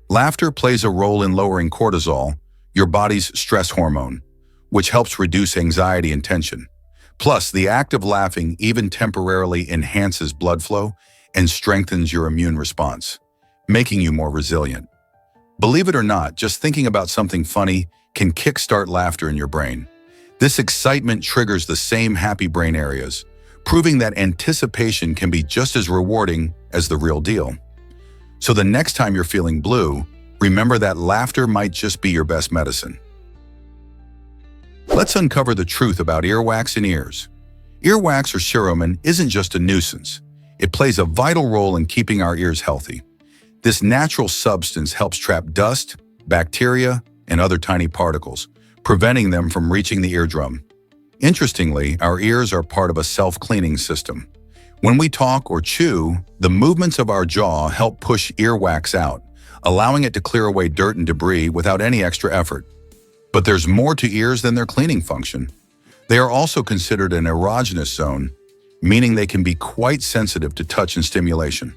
Laughter plays a role in lowering cortisol, your body's stress hormone, which helps reduce anxiety and tension. Plus, the act of laughing even temporarily enhances blood flow and strengthens your immune response, making you more resilient. Believe it or not, just thinking about something funny can kickstart laughter in your brain. This excitement triggers the same happy brain areas, proving that anticipation can be just as rewarding as the real deal. So the next time you're feeling blue, remember that laughter might just be your best medicine. Let's uncover the truth about earwax and ears. Earwax or cerumen isn't just a nuisance. It plays a vital role in keeping our ears healthy. This natural substance helps trap dust, bacteria, and other tiny particles, preventing them from reaching the eardrum. Interestingly, our ears are part of a self-cleaning system. When we talk or chew, the movements of our jaw help push earwax out, allowing it to clear away dirt and debris without any extra effort. But there's more to ears than their cleaning function. They are also considered an erogenous zone, meaning they can be quite sensitive to touch and stimulation.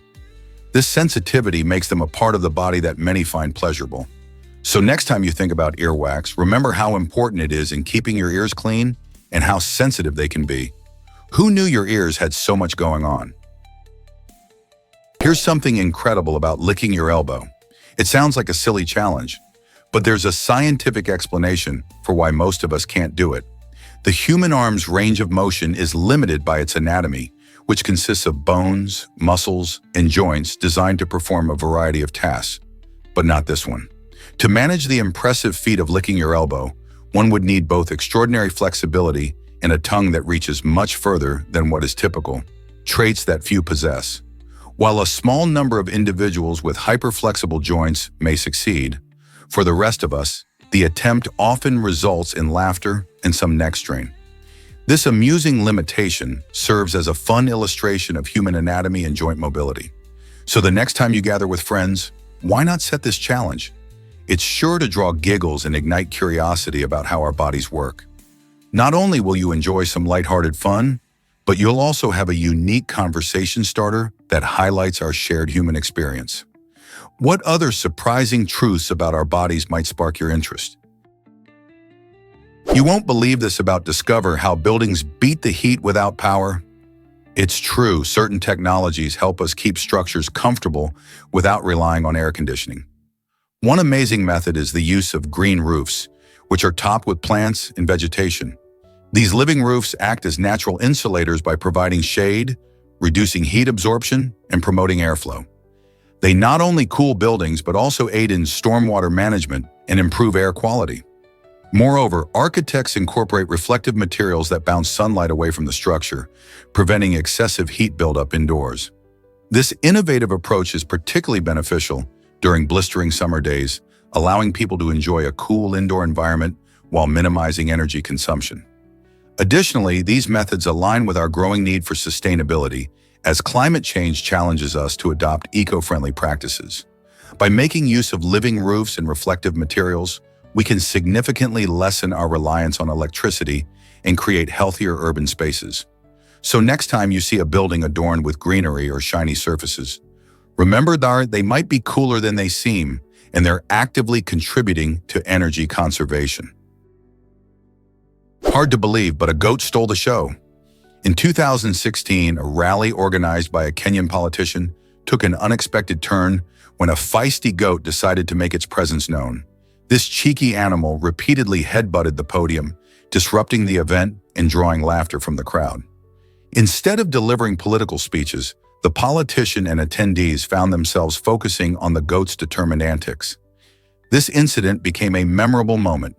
This sensitivity makes them a part of the body that many find pleasurable. So next time you think about earwax, remember how important it is in keeping your ears clean and how sensitive they can be. Who knew your ears had so much going on? Here's something incredible about licking your elbow. It sounds like a silly challenge, but there's a scientific explanation for why most of us can't do it. The human arm's range of motion is limited by its anatomy, which consists of bones, muscles, and joints designed to perform a variety of tasks. But not this one. To manage the impressive feat of licking your elbow, one would need both extraordinary flexibility and a tongue that reaches much further than what is typical, traits that few possess. While a small number of individuals with hyperflexible joints may succeed, for the rest of us, the attempt often results in laughter and some neck strain. This amusing limitation serves as a fun illustration of human anatomy and joint mobility. So the next time you gather with friends, why not set this challenge? It's sure to draw giggles and ignite curiosity about how our bodies work. Not only will you enjoy some lighthearted fun, but you'll also have a unique conversation starter that highlights our shared human experience. What other surprising truths about our bodies might spark your interest? You won't believe this about discover how buildings beat the heat without power. It's true, certain technologies help us keep structures comfortable without relying on air conditioning. One amazing method is the use of green roofs, which are topped with plants and vegetation. These living roofs act as natural insulators by providing shade, reducing heat absorption, and promoting airflow. They not only cool buildings but also aid in stormwater management and improve air quality. Moreover, architects incorporate reflective materials that bounce sunlight away from the structure, preventing excessive heat buildup indoors. This innovative approach is particularly beneficial during blistering summer days, allowing people to enjoy a cool indoor environment while minimizing energy consumption. Additionally, these methods align with our growing need for sustainability as climate change challenges us to adopt eco-friendly practices. By making use of living roofs and reflective materials, we can significantly lessen our reliance on electricity and create healthier urban spaces. So next time you see a building adorned with greenery or shiny surfaces, remember that they might be cooler than they seem, and they're actively contributing to energy conservation. Hard to believe, but a goat stole the show. In 2016, a rally organized by a Kenyan politician took an unexpected turn when a feisty goat decided to make its presence known. This cheeky animal repeatedly headbutted the podium, disrupting the event and drawing laughter from the crowd. Instead of delivering political speeches, the politician and attendees found themselves focusing on the goat's determined antics. This incident became a memorable moment,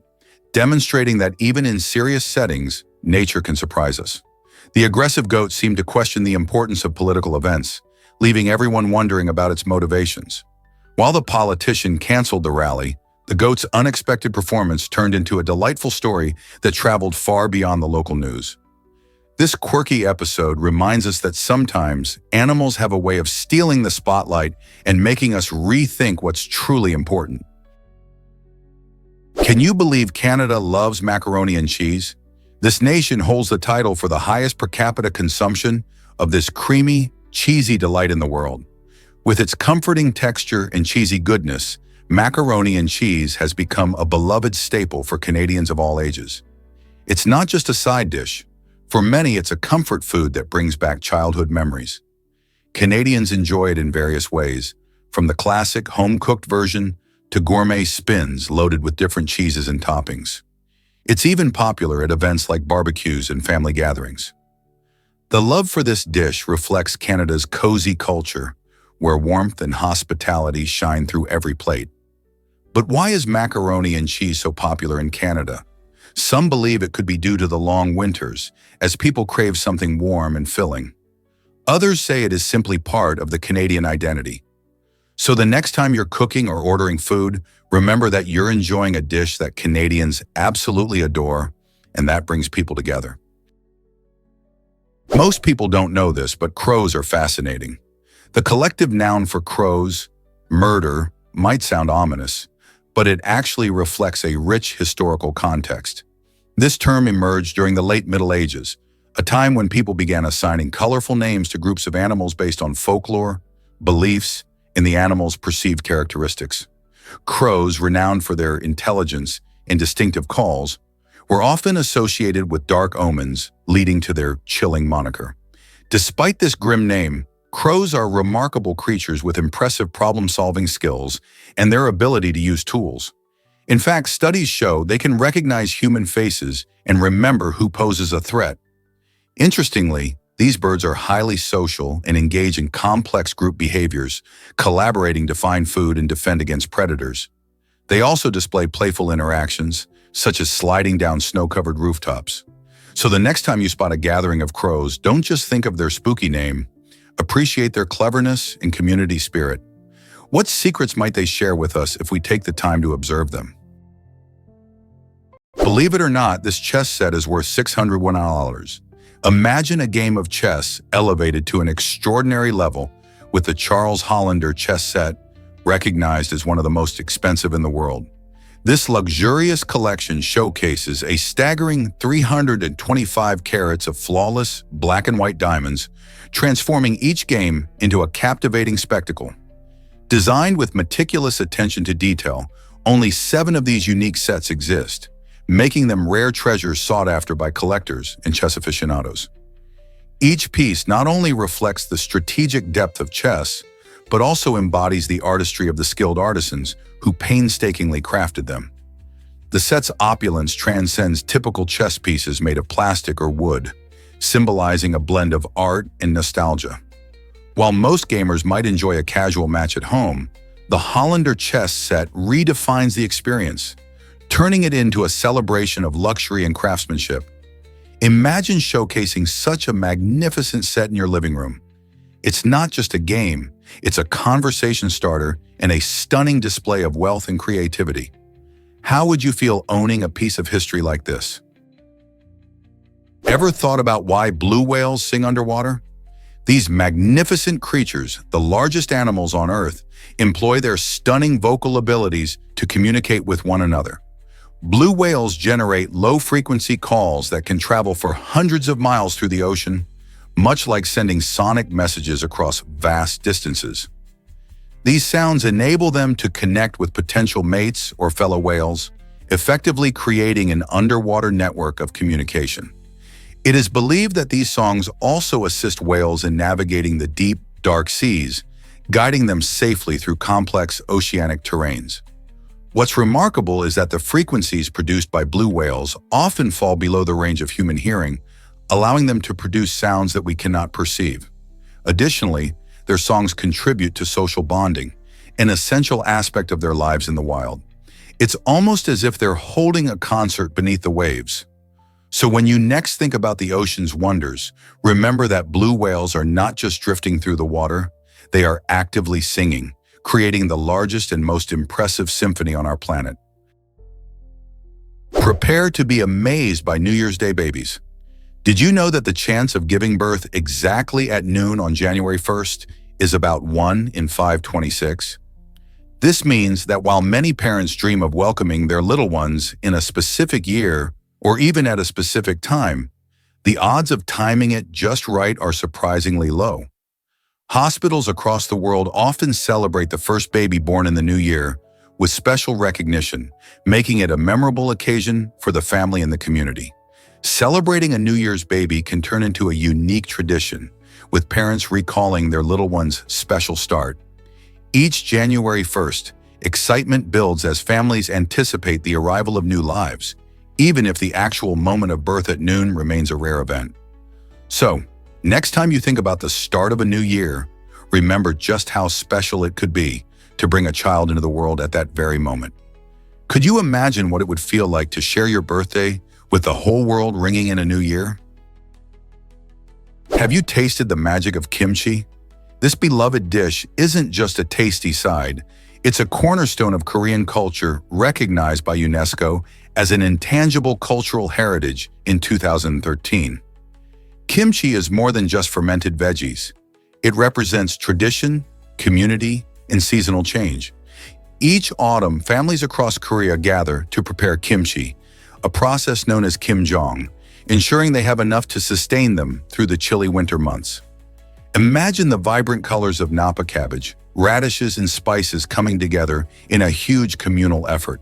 demonstrating that even in serious settings, nature can surprise us. The aggressive goat seemed to question the importance of political events, leaving everyone wondering about its motivations. While the politician canceled the rally, the goat's unexpected performance turned into a delightful story that traveled far beyond the local news. This quirky episode reminds us that sometimes animals have a way of stealing the spotlight and making us rethink what's truly important. Can you believe Canada loves macaroni and cheese? This nation holds the title for the highest per capita consumption of this creamy, cheesy delight in the world. With its comforting texture and cheesy goodness, macaroni and cheese has become a beloved staple for Canadians of all ages. It's not just a side dish. For many, it's a comfort food that brings back childhood memories. Canadians enjoy it in various ways, from the classic home-cooked version to gourmet spins loaded with different cheeses and toppings. It's even popular at events like barbecues and family gatherings. The love for this dish reflects Canada's cozy culture, where warmth and hospitality shine through every plate. But why is macaroni and cheese so popular in Canada? Some believe it could be due to the long winters, as people crave something warm and filling. Others say it is simply part of the Canadian identity. So the next time you're cooking or ordering food, remember that you're enjoying a dish that Canadians absolutely adore, and that brings people together. Most people don't know this, but crows are fascinating. The collective noun for crows, murder, might sound ominous, but it actually reflects a rich historical context. This term emerged during the late Middle Ages, a time when people began assigning colorful names to groups of animals based on folklore, beliefs, and the animal's perceived characteristics. Crows, renowned for their intelligence and distinctive calls, were often associated with dark omens, leading to their chilling moniker. Despite this grim name, crows are remarkable creatures with impressive problem-solving skills and their ability to use tools. In fact, studies show they can recognize human faces and remember who poses a threat. Interestingly, these birds are highly social and engage in complex group behaviors, collaborating to find food and defend against predators. They also display playful interactions, such as sliding down snow-covered rooftops. So the next time you spot a gathering of crows, don't just think of their spooky name. Appreciate their cleverness and community spirit. What secrets might they share with us if we take the time to observe them? Believe it or not, this chess set is worth $601. Imagine a game of chess elevated to an extraordinary level with the Charles Hollander chess set, recognized as one of the most expensive in the world. This luxurious collection showcases a staggering 325 carats of flawless black and white diamonds, transforming each game into a captivating spectacle. Designed with meticulous attention to detail, only 7 of these unique sets exist, making them rare treasures sought after by collectors and chess aficionados. Each piece not only reflects the strategic depth of chess, but also embodies the artistry of the skilled artisans who painstakingly crafted them. The set's opulence transcends typical chess pieces made of plastic or wood, symbolizing a blend of art and nostalgia. While most gamers might enjoy a casual match at home, the Hollander chess set redefines the experience, turning it into a celebration of luxury and craftsmanship. Imagine showcasing such a magnificent set in your living room. It's not just a game, it's a conversation starter and a stunning display of wealth and creativity. How would you feel owning a piece of history like this? Ever thought about why blue whales sing underwater? These magnificent creatures, the largest animals on Earth, employ their stunning vocal abilities to communicate with one another. Blue whales generate low-frequency calls that can travel for hundreds of miles through the ocean, much like sending sonic messages across vast distances. These sounds enable them to connect with potential mates or fellow whales, effectively creating an underwater network of communication. It is believed that these songs also assist whales in navigating the deep, dark seas, guiding them safely through complex oceanic terrains. What's remarkable is that the frequencies produced by blue whales often fall below the range of human hearing, allowing them to produce sounds that we cannot perceive. Additionally, their songs contribute to social bonding, an essential aspect of their lives in the wild. It's almost as if they're holding a concert beneath the waves. So when you next think about the ocean's wonders, remember that blue whales are not just drifting through the water, they are actively singing, creating the largest and most impressive symphony on our planet. Prepare to be amazed by New Year's Day babies. Did you know that the chance of giving birth exactly at noon on January 1st is about 1 in 526? This means that while many parents dream of welcoming their little ones in a specific year or even at a specific time, the odds of timing it just right are surprisingly low. Hospitals across the world often celebrate the first baby born in the new year with special recognition, making it a memorable occasion for the family and the community. Celebrating a New Year's baby can turn into a unique tradition, with parents recalling their little one's special start. Each January 1st, excitement builds as families anticipate the arrival of new lives, even if the actual moment of birth at noon remains a rare event. So, next time you think about the start of a new year, remember just how special it could be to bring a child into the world at that very moment. Could you imagine what it would feel like to share your birthday with the whole world ringing in a new year? Have you tasted the magic of kimchi? This beloved dish isn't just a tasty side, it's a cornerstone of Korean culture recognized by UNESCO as an intangible cultural heritage in 2013. Kimchi is more than just fermented veggies. It represents tradition, community, and seasonal change. Each autumn, families across Korea gather to prepare kimchi, a process known as kimjong, ensuring they have enough to sustain them through the chilly winter months. Imagine the vibrant colors of napa cabbage, radishes, and spices coming together in a huge communal effort.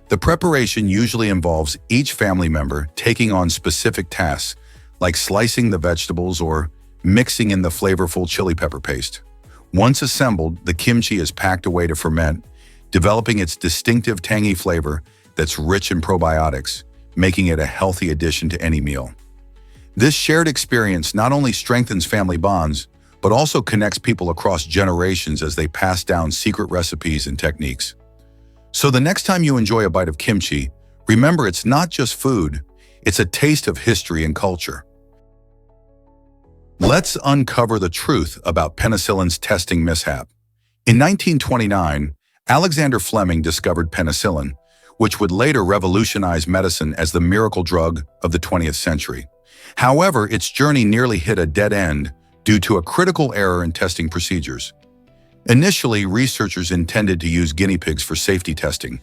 The preparation usually involves each family member taking on specific tasks, like slicing the vegetables or mixing in the flavorful chili pepper paste. Once assembled, the kimchi is packed away to ferment, developing its distinctive tangy flavor that's rich in probiotics, making it a healthy addition to any meal. This shared experience not only strengthens family bonds, but also connects people across generations as they pass down secret recipes and techniques. So the next time you enjoy a bite of kimchi, remember it's not just food, it's a taste of history and culture. Let's uncover the truth about penicillin's testing mishap. In 1929, Alexander Fleming discovered penicillin, which would later revolutionize medicine as the miracle drug of the 20th century. However, its journey nearly hit a dead end due to a critical error in testing procedures. Initially, researchers intended to use guinea pigs for safety testing,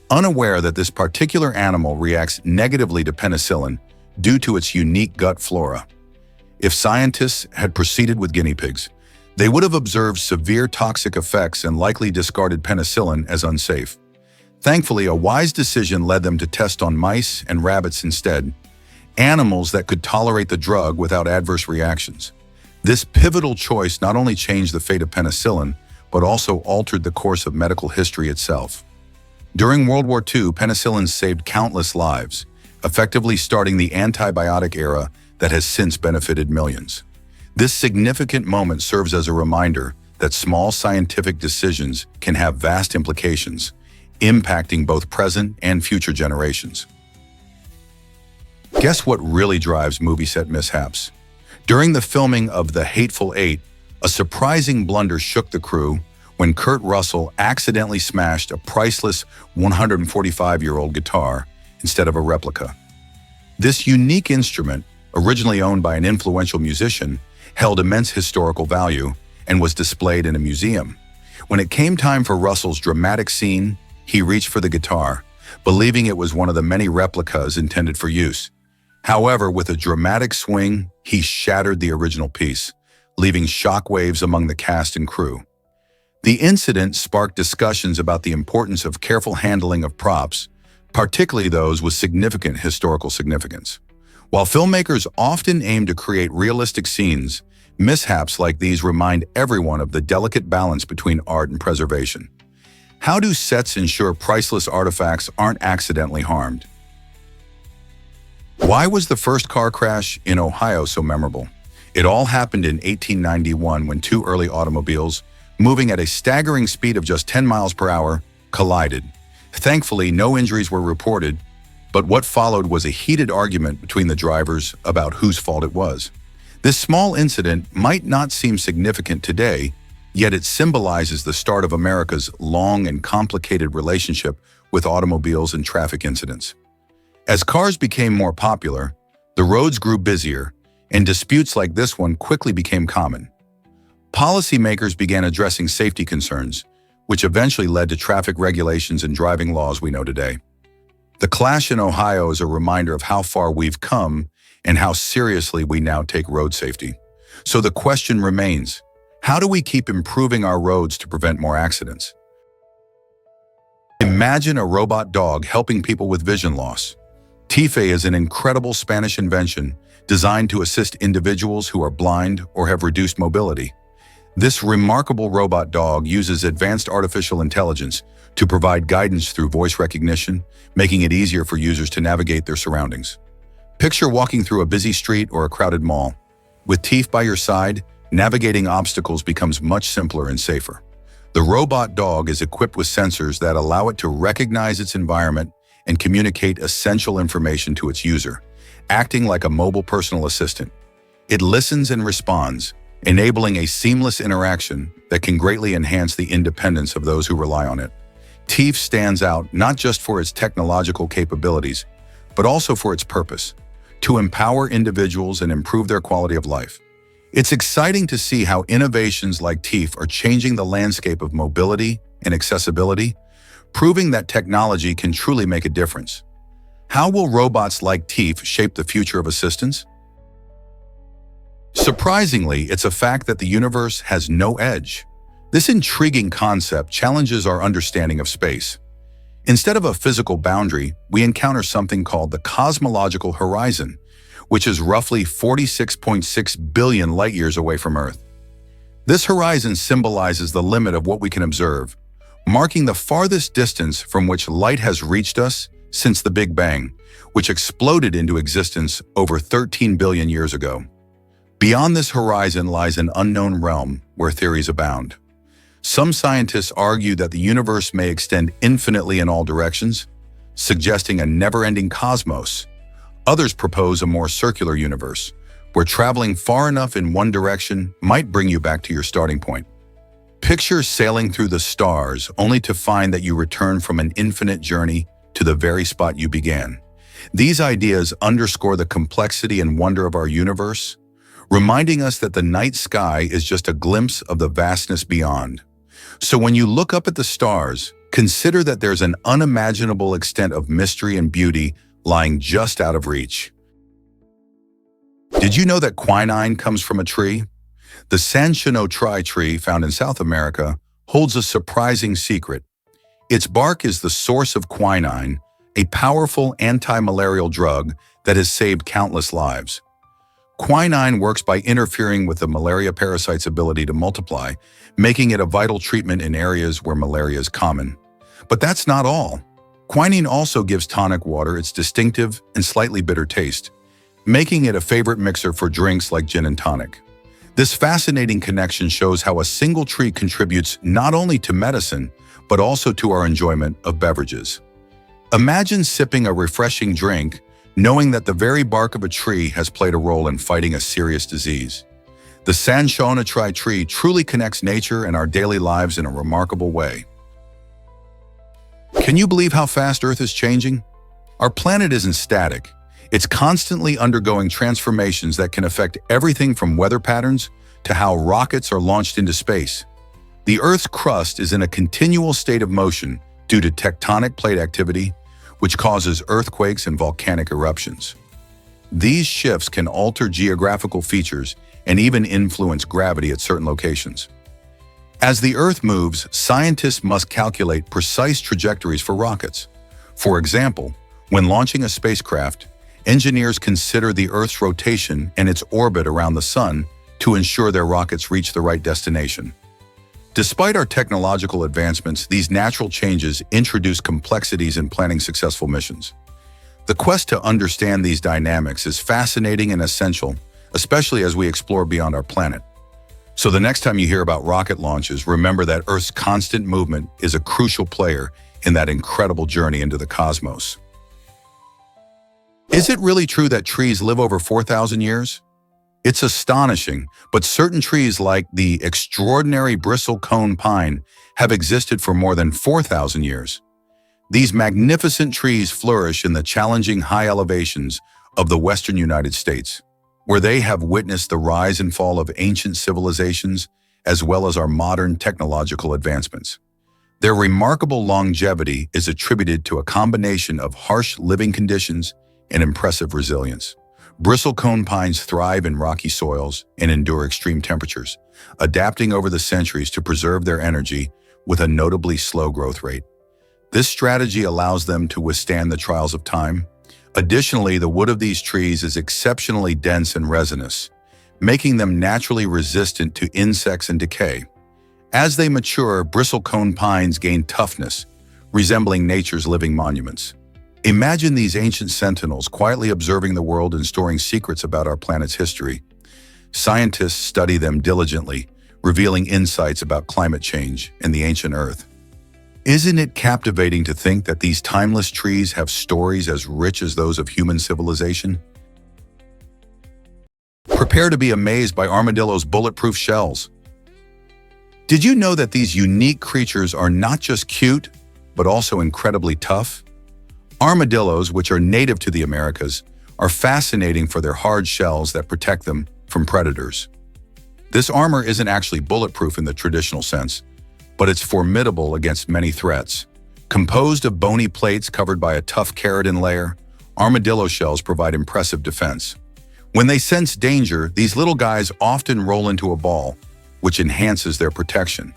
unaware that this particular animal reacts negatively to penicillin due to its unique gut flora. If scientists had proceeded with guinea pigs, they would have observed severe toxic effects and likely discarded penicillin as unsafe. Thankfully, a wise decision led them to test on mice and rabbits instead, animals that could tolerate the drug without adverse reactions. This pivotal choice not only changed the fate of penicillin, but also altered the course of medical history itself. During World War II, penicillin saved countless lives, effectively starting the antibiotic era that has since benefited millions. This significant moment serves as a reminder that small scientific decisions can have vast implications, impacting both present and future generations. Guess what really drives movie set mishaps? During the filming of The Hateful Eight, a surprising blunder shook the crew when Kurt Russell accidentally smashed a priceless 145-year-old guitar instead of a replica. This unique instrument, originally owned by an influential musician, held immense historical value and was displayed in a museum. When it came time for Russell's dramatic scene, he reached for the guitar, believing it was one of the many replicas intended for use. However, with a dramatic swing, he shattered the original piece, leaving shockwaves among the cast and crew. The incident sparked discussions about the importance of careful handling of props, particularly those with significant historical significance. While filmmakers often aim to create realistic scenes, mishaps like these remind everyone of the delicate balance between art and preservation. How do sets ensure priceless artifacts aren't accidentally harmed? Why was the first car crash in Ohio so memorable? It all happened in 1891 when two early automobiles, moving at a staggering speed of just 10 miles per hour, collided. Thankfully, no injuries were reported, but what followed was a heated argument between the drivers about whose fault it was. This small incident might not seem significant today, yet it symbolizes the start of America's long and complicated relationship with automobiles and traffic incidents. As cars became more popular, the roads grew busier, and disputes like this one quickly became common. Policymakers began addressing safety concerns, which eventually led to traffic regulations and driving laws we know today. The clash in Ohio is a reminder of how far we've come and how seriously we now take road safety. So the question remains, how do we keep improving our roads to prevent more accidents? Imagine a robot dog helping people with vision loss. Tife is an incredible Spanish invention designed to assist individuals who are blind or have reduced mobility. This remarkable robot dog uses advanced artificial intelligence to provide guidance through voice recognition, making it easier for users to navigate their surroundings. Picture walking through a busy street or a crowded mall. With Tife by your side, navigating obstacles becomes much simpler and safer. The robot dog is equipped with sensors that allow it to recognize its environment and communicate essential information to its user, acting like a mobile personal assistant. It listens and responds, enabling a seamless interaction that can greatly enhance the independence of those who rely on it. Tife stands out not just for its technological capabilities, but also for its purpose, to empower individuals and improve their quality of life. It's exciting to see how innovations like TEEF are changing the landscape of mobility and accessibility, proving that technology can truly make a difference. How will robots like TEEF shape the future of assistance? Surprisingly, it's a fact that the universe has no edge. This intriguing concept challenges our understanding of space. Instead of a physical boundary, we encounter something called the cosmological horizon, which is roughly 46.6 billion light-years away from Earth. This horizon symbolizes the limit of what we can observe, marking the farthest distance from which light has reached us since the Big Bang, which exploded into existence over 13 billion years ago. Beyond this horizon lies an unknown realm where theories abound. Some scientists argue that the universe may extend infinitely in all directions, suggesting a never-ending cosmos. Others propose a more circular universe, where traveling far enough in one direction might bring you back to your starting point. Picture sailing through the stars only to find that you return from an infinite journey to the very spot you began. These ideas underscore the complexity and wonder of our universe, reminding us that the night sky is just a glimpse of the vastness beyond. So when you look up at the stars, consider that there's an unimaginable extent of mystery and beauty lying just out of reach. Did you know that quinine comes from a tree? The Sanshino tree found in South America holds a surprising secret. Its bark is the source of quinine, a powerful anti-malarial drug that has saved countless lives. Quinine works by interfering with the malaria parasite's ability to multiply, making it a vital treatment in areas where malaria is common. But that's not all. Quinine also gives tonic water its distinctive and slightly bitter taste, making it a favorite mixer for drinks like gin and tonic. This fascinating connection shows how a single tree contributes not only to medicine, but also to our enjoyment of beverages. Imagine sipping a refreshing drink, knowing that the very bark of a tree has played a role in fighting a serious disease. The Sanshino tree truly connects nature and our daily lives in a remarkable way. Can you believe how fast Earth is changing? Our planet isn't static. It's constantly undergoing transformations that can affect everything from weather patterns to how rockets are launched into space. The Earth's crust is in a continual state of motion due to tectonic plate activity, which causes earthquakes and volcanic eruptions. These shifts can alter geographical features and even influence gravity at certain locations. As the Earth moves, scientists must calculate precise trajectories for rockets. For example, when launching a spacecraft, engineers consider the Earth's rotation and its orbit around the Sun to ensure their rockets reach the right destination. Despite our technological advancements, these natural changes introduce complexities in planning successful missions. The quest to understand these dynamics is fascinating and essential, especially as we explore beyond our planet. So the next time you hear about rocket launches, remember that Earth's constant movement is a crucial player in that incredible journey into the cosmos. Is it really true that trees live over 4,000 years? It's astonishing, but certain trees like the extraordinary bristlecone pine have existed for more than 4,000 years. These magnificent trees flourish in the challenging high elevations of the western United States, where they have witnessed the rise and fall of ancient civilizations as well as our modern technological advancements. Their remarkable longevity is attributed to a combination of harsh living conditions and impressive resilience. Bristlecone pines thrive in rocky soils and endure extreme temperatures, adapting over the centuries to preserve their energy with a notably slow growth rate. This strategy allows them to withstand the trials of time. Additionally, the wood of these trees is exceptionally dense and resinous, making them naturally resistant to insects and decay. As they mature, bristlecone pines gain toughness, resembling nature's living monuments. Imagine these ancient sentinels quietly observing the world and storing secrets about our planet's history. Scientists study them diligently, revealing insights about climate change and the ancient Earth. Isn't it captivating to think that these timeless trees have stories as rich as those of human civilization? Prepare to be amazed by armadillos' bulletproof shells. Did you know that these unique creatures are not just cute, but also incredibly tough? Armadillos, which are native to the Americas, are fascinating for their hard shells that protect them from predators. This armor isn't actually bulletproof in the traditional sense, but it's formidable against many threats. Composed of bony plates covered by a tough keratin layer, armadillo shells provide impressive defense. When they sense danger, these little guys often roll into a ball, which enhances their protection.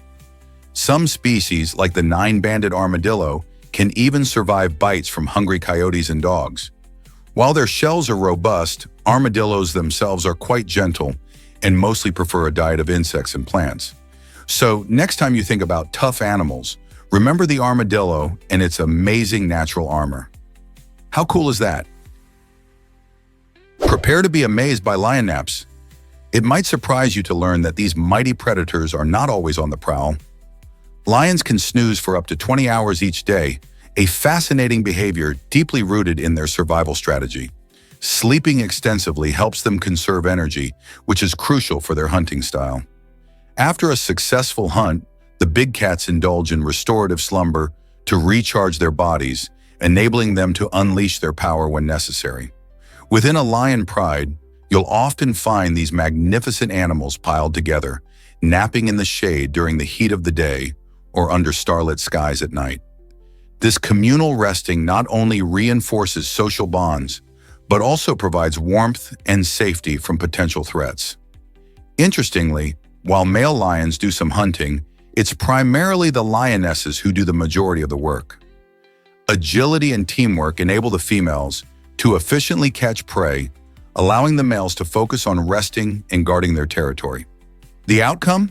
Some species, like the nine-banded armadillo, can even survive bites from hungry coyotes and dogs. While their shells are robust, armadillos themselves are quite gentle and mostly prefer a diet of insects and plants. So, next time you think about tough animals, remember the armadillo and its amazing natural armor. How cool is that? Prepare to be amazed by lion naps. It might surprise you to learn that these mighty predators are not always on the prowl. Lions can snooze for up to 20 hours each day, a fascinating behavior deeply rooted in their survival strategy. Sleeping extensively helps them conserve energy, which is crucial for their hunting style. After a successful hunt, the big cats indulge in restorative slumber to recharge their bodies, enabling them to unleash their power when necessary. Within a lion pride, you'll often find these magnificent animals piled together, napping in the shade during the heat of the day or under starlit skies at night. This communal resting not only reinforces social bonds, but also provides warmth and safety from potential threats. Interestingly, while male lions do some hunting, it's primarily the lionesses who do the majority of the work. Agility and teamwork enable the females to efficiently catch prey, allowing the males to focus on resting and guarding their territory. The outcome?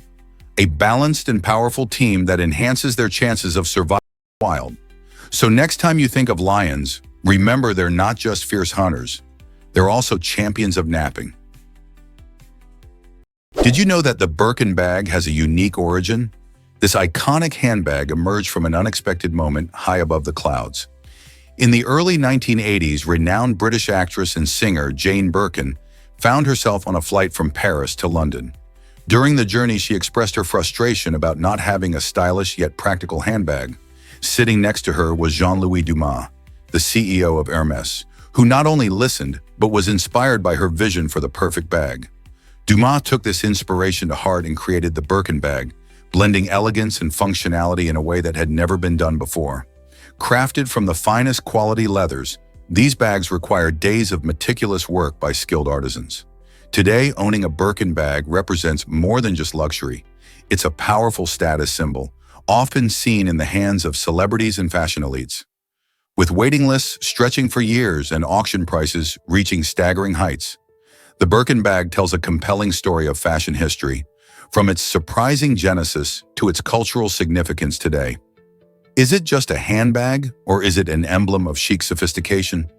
A balanced and powerful team that enhances their chances of survival in the wild. So next time you think of lions, remember they're not just fierce hunters, they're also champions of napping. Did you know that the Birkin bag has a unique origin? This iconic handbag emerged from an unexpected moment high above the clouds. In the early 1980s, renowned British actress and singer Jane Birkin found herself on a flight from Paris to London. During the journey, she expressed her frustration about not having a stylish yet practical handbag. Sitting next to her was Jean-Louis Dumas, the CEO of Hermès, who not only listened, but was inspired by her vision for the perfect bag. Dumas took this inspiration to heart and created the Birkin bag, blending elegance and functionality in a way that had never been done before. Crafted from the finest quality leathers, these bags require days of meticulous work by skilled artisans. Today, owning a Birkin bag represents more than just luxury. It's a powerful status symbol, often seen in the hands of celebrities and fashion elites. With waiting lists stretching for years and auction prices reaching staggering heights, the Birkin bag tells a compelling story of fashion history, from its surprising genesis to its cultural significance today. Is it just a handbag, or is it an emblem of chic sophistication?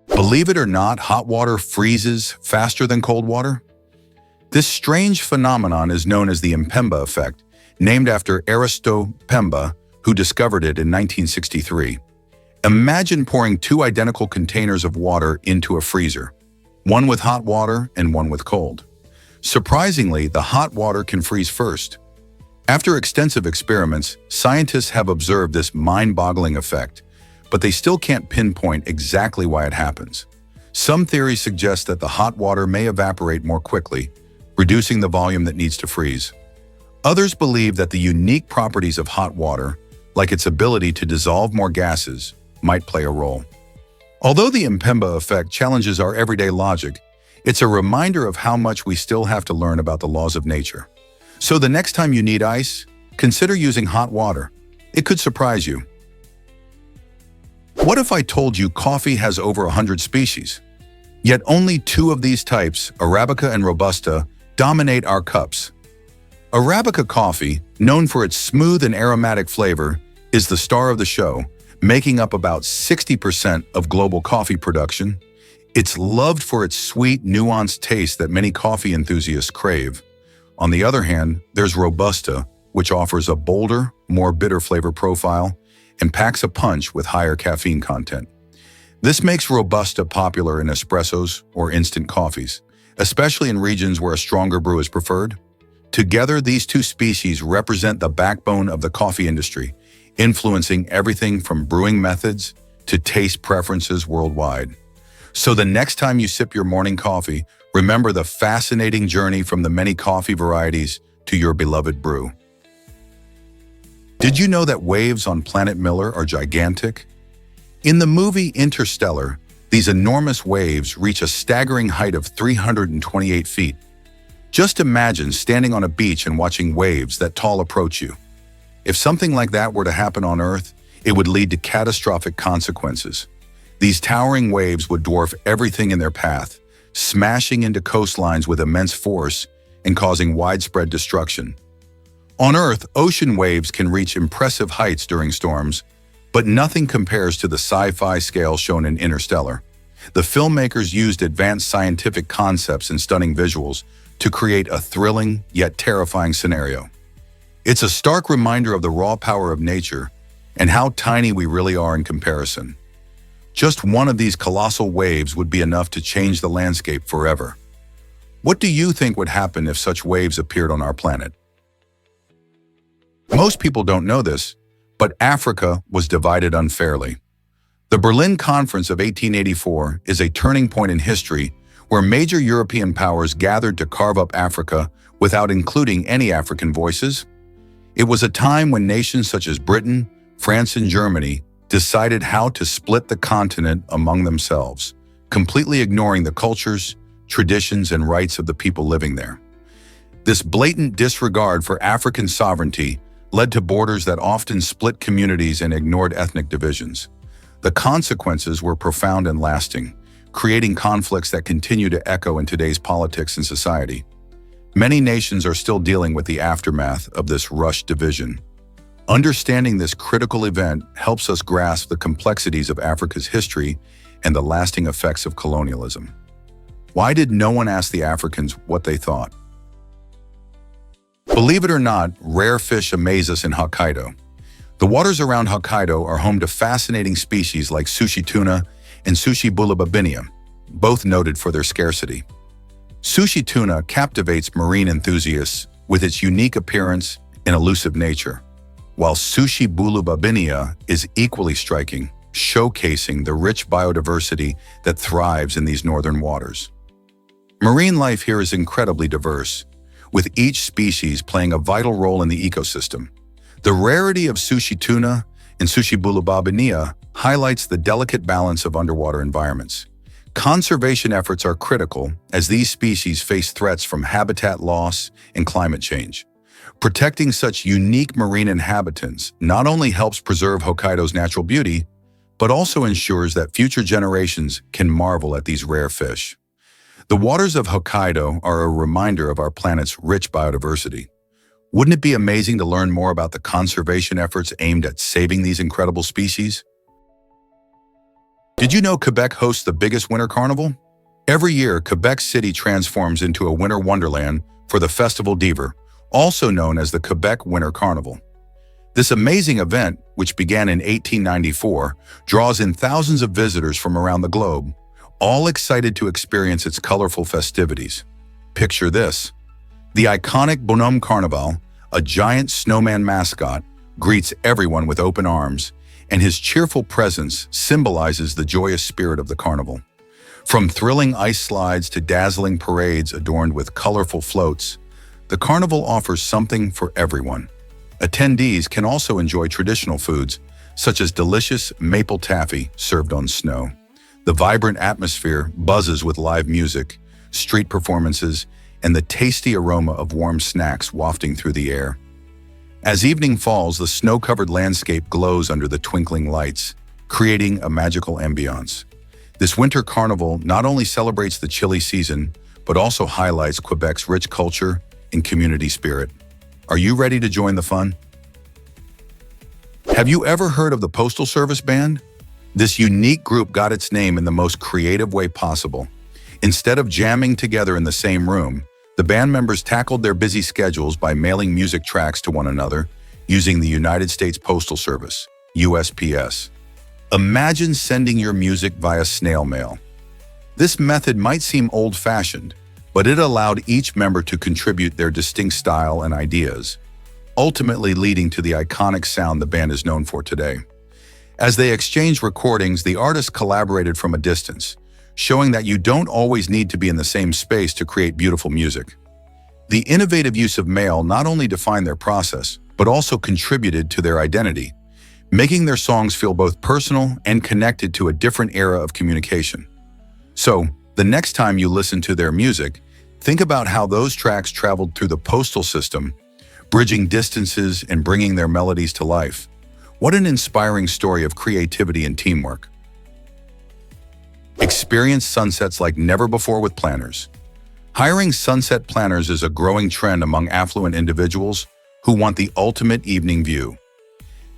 Believe it or not, hot water freezes faster than cold water. This strange phenomenon is known as the Mpemba effect, named after Aristo Pemba, who discovered it in 1963. Imagine pouring two identical containers of water into a freezer, one with hot water and one with cold. Surprisingly, the hot water can freeze first. After extensive experiments, scientists have observed this mind-boggling effect, but they still can't pinpoint exactly why it happens. Some theories suggest that the hot water may evaporate more quickly, reducing the volume that needs to freeze. Others believe that the unique properties of hot water, like its ability to dissolve more gases, might play a role. Although the Mpemba effect challenges our everyday logic, it's a reminder of how much we still have to learn about the laws of nature. So the next time you need ice, consider using hot water. It could surprise you. What if I told you coffee has over 100 species? Yet only two of these types, Arabica and Robusta, dominate our cups. Arabica coffee, known for its smooth and aromatic flavor, is the star of the show, making up about 60% of global coffee production. It's loved for its sweet, nuanced taste that many coffee enthusiasts crave. On the other hand, there's Robusta, which offers a bolder, more bitter flavor profile and packs a punch with higher caffeine content. This makes Robusta popular in espressos or instant coffees, especially in regions where a stronger brew is preferred. Together, these two species represent the backbone of the coffee industry, influencing everything from brewing methods to taste preferences worldwide. So the next time you sip your morning coffee, Remember the fascinating journey from the many coffee varieties to your beloved brew. Did you know that waves on Planet Miller are gigantic? In the movie Interstellar, these enormous waves reach a staggering height of 328 feet. Just imagine standing on a beach and watching waves that tall approach you. If something like that were to happen on Earth, it would lead to catastrophic consequences. These towering waves would dwarf everything in their path, smashing into coastlines with immense force and causing widespread destruction. On Earth, ocean waves can reach impressive heights during storms, but nothing compares to the sci-fi scale shown in Interstellar. The filmmakers used advanced scientific concepts and stunning visuals to create a thrilling yet terrifying scenario. It's a stark reminder of the raw power of nature and how tiny we really are in comparison. Just one of these colossal waves would be enough to change the landscape forever. What do you think would happen if such waves appeared on our planet? Most people don't know this, but Africa was divided unfairly. The Berlin Conference of 1884 is a turning point in history where major European powers gathered to carve up Africa without including any African voices. It was a time when nations such as Britain, France, and Germany decided how to split the continent among themselves, completely ignoring the cultures, traditions, and rights of the people living there. This blatant disregard for African sovereignty led to borders that often split communities and ignored ethnic divisions. The consequences were profound and lasting, creating conflicts that continue to echo in today's politics and society. Many nations are still dealing with the aftermath of this rushed division. Understanding this critical event helps us grasp the complexities of Africa's history and the lasting effects of colonialism. Why did no one ask the Africans what they thought? Believe it or not, rare fish amaze us in Hokkaido. The waters around Hokkaido are home to fascinating species like sushi tuna and sushi bulubabinia, both noted for their scarcity. Sushi tuna captivates marine enthusiasts with its unique appearance and elusive nature, while sushi bulubabinia is equally striking, showcasing the rich biodiversity that thrives in these northern waters. Marine life here is incredibly diverse, with each species playing a vital role in the ecosystem. The rarity of sushi tuna and sushi bulubabinia highlights the delicate balance of underwater environments. Conservation efforts are critical as these species face threats from habitat loss and climate change. Protecting such unique marine inhabitants not only helps preserve Hokkaido's natural beauty, but also ensures that future generations can marvel at these rare fish. The waters of Hokkaido are a reminder of our planet's rich biodiversity. Wouldn't it be amazing to learn more about the conservation efforts aimed at saving these incredible species? Did you know Quebec hosts the biggest winter carnival? Every year, Quebec City transforms into a winter wonderland for the Festival d'Hiver, also known as the Quebec Winter Carnival. This amazing event, which began in 1894, draws in thousands of visitors from around the globe, all excited to experience its colorful festivities. Picture this. The iconic Bonhomme Carnival, a giant snowman mascot, greets everyone with open arms, and his cheerful presence symbolizes the joyous spirit of the carnival. From thrilling ice slides to dazzling parades adorned with colorful floats, the carnival offers something for everyone. Attendees can also enjoy traditional foods, such as delicious maple taffy served on snow. The vibrant atmosphere buzzes with live music, street performances, and the tasty aroma of warm snacks wafting through the air. As evening falls, the snow-covered landscape glows under the twinkling lights, creating a magical ambiance. This winter carnival not only celebrates the chilly season, but also highlights Quebec's rich culture and community spirit. Are you ready to join the fun? Have you ever heard of the Postal Service Band? This unique group got its name in the most creative way possible. Instead of jamming together in the same room, the band members tackled their busy schedules by mailing music tracks to one another using the United States Postal Service, USPS. Imagine sending your music via snail mail. This method might seem old-fashioned, but it allowed each member to contribute their distinct style and ideas, ultimately leading to the iconic sound the band is known for today. As they exchanged recordings, the artists collaborated from a distance, showing that you don't always need to be in the same space to create beautiful music. The innovative use of mail not only defined their process, but also contributed to their identity, making their songs feel both personal and connected to a different era of communication. So, the next time you listen to their music, think about how those tracks traveled through the postal system, bridging distances and bringing their melodies to life. What an inspiring story of creativity and teamwork. Experience sunsets like never before with planners. Hiring sunset planners is a growing trend among affluent individuals who want the ultimate evening view.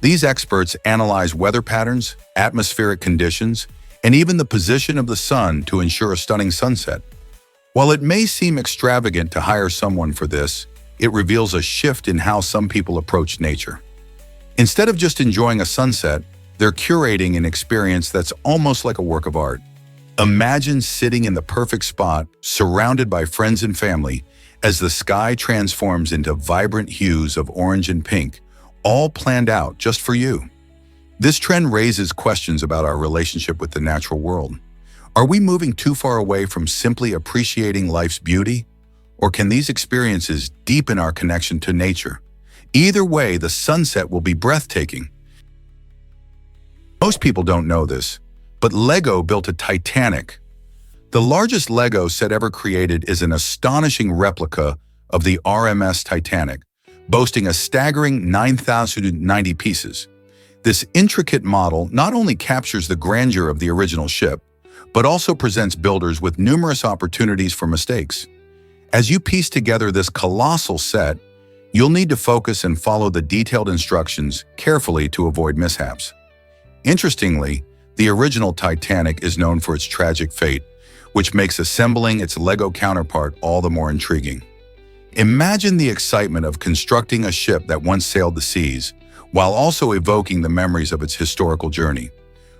These experts analyze weather patterns, atmospheric conditions, and even the position of the sun to ensure a stunning sunset. While it may seem extravagant to hire someone for this, it reveals a shift in how some people approach nature. Instead of just enjoying a sunset, they're curating an experience that's almost like a work of art. Imagine sitting in the perfect spot, surrounded by friends and family, as the sky transforms into vibrant hues of orange and pink, all planned out just for you. This trend raises questions about our relationship with the natural world. Are we moving too far away from simply appreciating life's beauty? Or can these experiences deepen our connection to nature? Either way, the sunset will be breathtaking. Most people don't know this, but Lego built a Titanic. The largest Lego set ever created is an astonishing replica of the RMS Titanic, boasting a staggering 9,090 pieces. This intricate model not only captures the grandeur of the original ship, but also presents builders with numerous opportunities for mistakes. As you piece together this colossal set, you'll need to focus and follow the detailed instructions carefully to avoid mishaps. Interestingly, the original Titanic is known for its tragic fate, which makes assembling its Lego counterpart all the more intriguing. Imagine the excitement of constructing a ship that once sailed the seas, while also evoking the memories of its historical journey.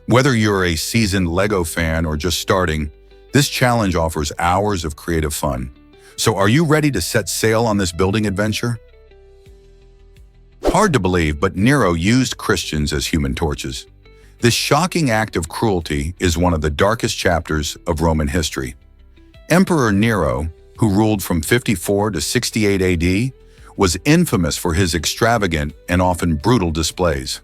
Whether you're a seasoned Lego fan or just starting, this challenge offers hours of creative fun. So are you ready to set sail on this building adventure? Hard to believe, but Nero used Christians as human torches. This shocking act of cruelty is one of the darkest chapters of Roman history. Emperor Nero, who ruled from 54 to 68 AD, was infamous for his extravagant and often brutal displays.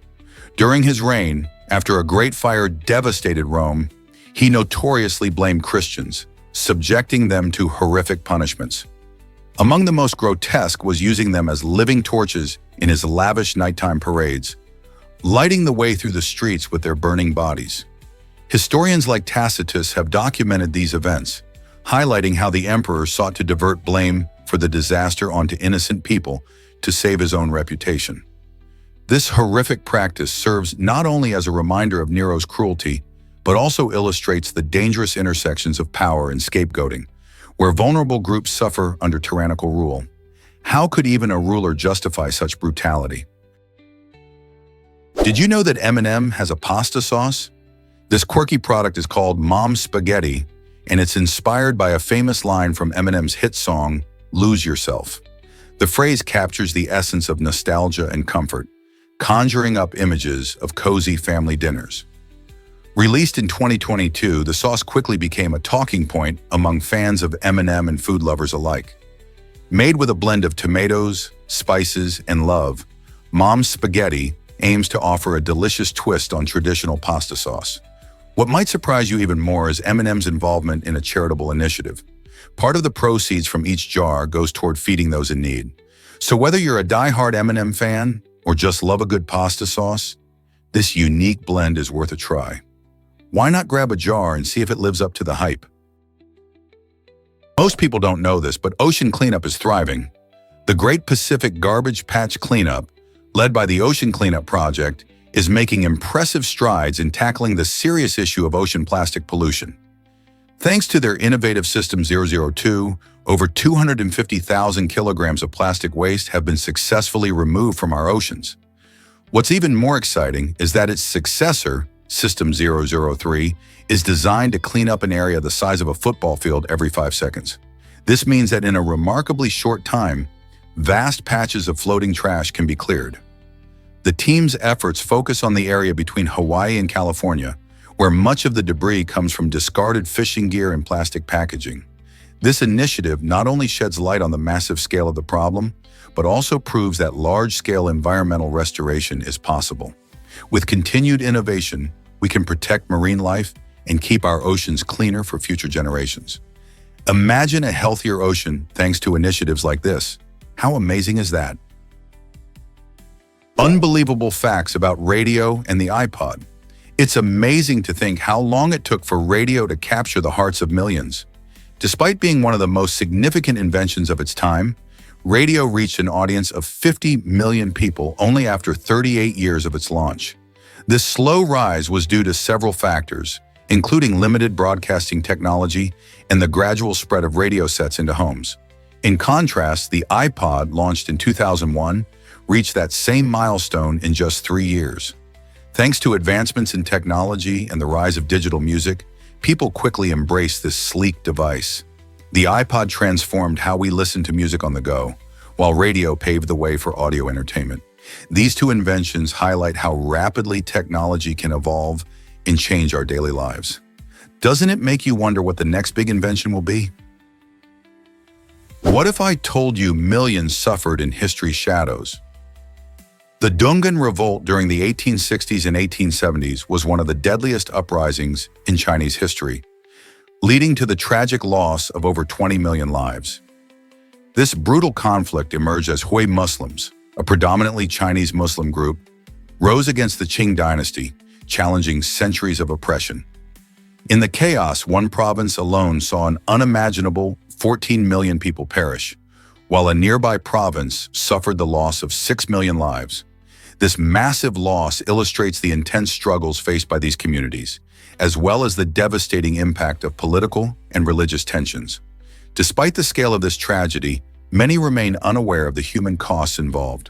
During his reign, after a great fire devastated Rome, he notoriously blamed Christians, subjecting them to horrific punishments. Among the most grotesque was using them as living torches in his lavish nighttime parades, lighting the way through the streets with their burning bodies. Historians like Tacitus have documented these events, highlighting how the emperor sought to divert blame for the disaster onto innocent people to save his own reputation. This horrific practice serves not only as a reminder of Nero's cruelty, but also illustrates the dangerous intersections of power and scapegoating, where vulnerable groups suffer under tyrannical rule. How could even a ruler justify such brutality? Did you know that M&M has a pasta sauce? This quirky product is called Mom's Spaghetti, and it's inspired by a famous line from Eminem's hit song, Lose Yourself. The phrase captures the essence of nostalgia and comfort, conjuring up images of cozy family dinners. Released in 2022, the sauce quickly became a talking point among fans of M&M and food lovers alike. Made with a blend of tomatoes, spices, and love, Mom's Spaghetti aims to offer a delicious twist on traditional pasta sauce. What might surprise you even more is M&M's involvement in a charitable initiative. Part of the proceeds from each jar goes toward feeding those in need. So whether you're a die-hard M&M fan or just love a good pasta sauce, this unique blend is worth a try. Why not grab a jar and see if it lives up to the hype? Most people don't know this, but ocean cleanup is thriving. The Great Pacific Garbage Patch Cleanup, led by the Ocean Cleanup Project, is making impressive strides in tackling the serious issue of ocean plastic pollution. Thanks to their innovative System 002, over 250,000 kilograms of plastic waste have been successfully removed from our oceans. What's even more exciting is that its successor, System 003, is designed to clean up an area the size of a football field every 5 seconds. This means that in a remarkably short time, vast patches of floating trash can be cleared. The team's efforts focus on the area between Hawaii and California, where much of the debris comes from discarded fishing gear and plastic packaging. This initiative not only sheds light on the massive scale of the problem, but also proves that large-scale environmental restoration is possible. With continued innovation, we can protect marine life and keep our oceans cleaner for future generations. Imagine a healthier ocean thanks to initiatives like this. How amazing is that? Unbelievable facts about radio and the iPod. It's amazing to think how long it took for radio to capture the hearts of millions. Despite being one of the most significant inventions of its time, radio reached an audience of 50 million people only after 38 years of its launch. This slow rise was due to several factors, including limited broadcasting technology and the gradual spread of radio sets into homes. In contrast, the iPod, launched in 2001, reached that same milestone in just 3 years. Thanks to advancements in technology and the rise of digital music, people quickly embraced this sleek device. The iPod transformed how we listen to music on the go, while radio paved the way for audio entertainment. These two inventions highlight how rapidly technology can evolve and change our daily lives. Doesn't it make you wonder what the next big invention will be? What if I told you millions suffered in history's shadows? The Dungan Revolt during the 1860s and 1870s was one of the deadliest uprisings in Chinese history, leading to the tragic loss of over 20 million lives. This brutal conflict emerged as Hui Muslims, a predominantly Chinese Muslim group, rose against the Qing dynasty, challenging centuries of oppression. In the chaos, one province alone saw an unimaginable 14 million people perish, while a nearby province suffered the loss of 6 million lives. This massive loss illustrates the intense struggles faced by these communities, as well as the devastating impact of political and religious tensions. Despite the scale of this tragedy, many remain unaware of the human costs involved.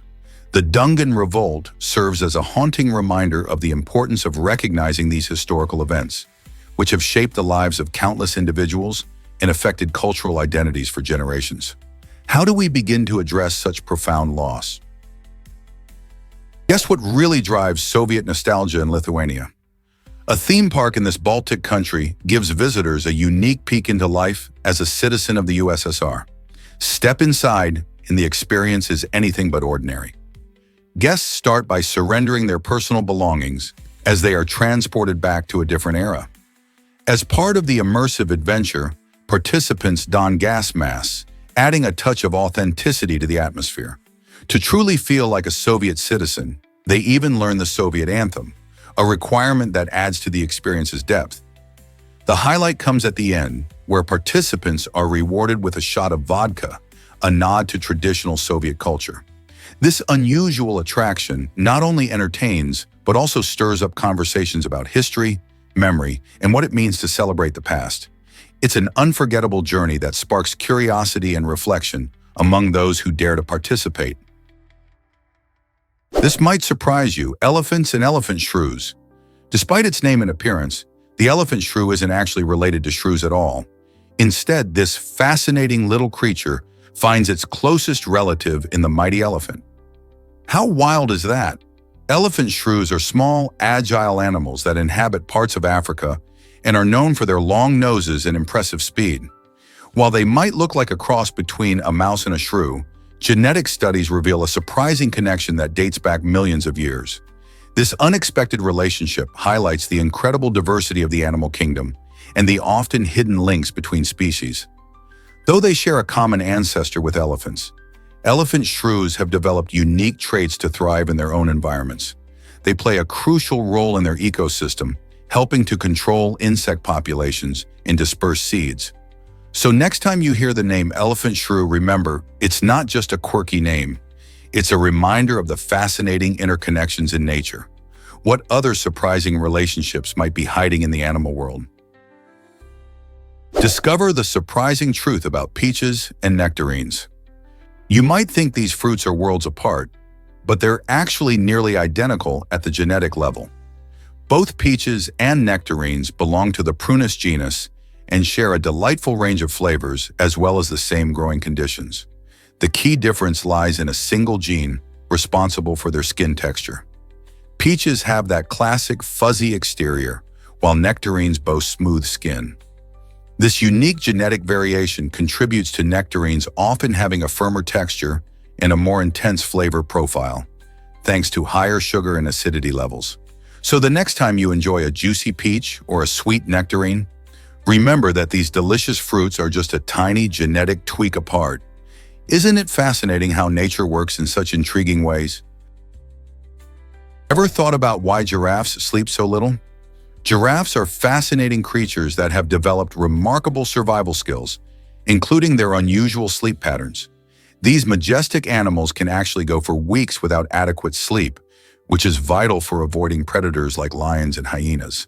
The Dungan Revolt serves as a haunting reminder of the importance of recognizing these historical events, which have shaped the lives of countless individuals and affected cultural identities for generations. How do we begin to address such profound loss? Guess what really drives Soviet nostalgia in Lithuania? A theme park in this Baltic country gives visitors a unique peek into life as a citizen of the USSR. Step inside, and the experience is anything but ordinary. Guests start by surrendering their personal belongings as they are transported back to a different era. As part of the immersive adventure, participants don gas masks, adding a touch of authenticity to the atmosphere. To truly feel like a Soviet citizen, they even learn the Soviet anthem, a requirement that adds to the experience's depth. The highlight comes at the end, where participants are rewarded with a shot of vodka, a nod to traditional Soviet culture. This unusual attraction not only entertains, but also stirs up conversations about history, memory, and what it means to celebrate the past. It's an unforgettable journey that sparks curiosity and reflection among those who dare to participate. This might surprise you: elephants and elephant shrews. Despite its name and appearance, the elephant shrew isn't actually related to shrews at all. Instead, this fascinating little creature finds its closest relative in the mighty elephant. How wild is that? Elephant shrews are small, agile animals that inhabit parts of Africa and are known for their long noses and impressive speed. While they might look like a cross between a mouse and a shrew, genetic studies reveal a surprising connection that dates back millions of years. This unexpected relationship highlights the incredible diversity of the animal kingdom and the often hidden links between species. Though they share a common ancestor with elephants, elephant shrews have developed unique traits to thrive in their own environments. They play a crucial role in their ecosystem, helping to control insect populations and disperse seeds. So next time you hear the name elephant shrew, remember, it's not just a quirky name. It's a reminder of the fascinating interconnections in nature. What other surprising relationships might be hiding in the animal world? Discover the surprising truth about peaches and nectarines. You might think these fruits are worlds apart, but they're actually nearly identical at the genetic level. Both peaches and nectarines belong to the Prunus genus and share a delightful range of flavors as well as the same growing conditions. The key difference lies in a single gene responsible for their skin texture. Peaches have that classic fuzzy exterior, while nectarines boast smooth skin. This unique genetic variation contributes to nectarines often having a firmer texture and a more intense flavor profile, thanks to higher sugar and acidity levels. So the next time you enjoy a juicy peach or a sweet nectarine, remember that these delicious fruits are just a tiny genetic tweak apart. Isn't it fascinating how nature works in such intriguing ways? Ever thought about why giraffes sleep so little? Giraffes are fascinating creatures that have developed remarkable survival skills, including their unusual sleep patterns. These majestic animals can actually go for weeks without adequate sleep, which is vital for avoiding predators like lions and hyenas.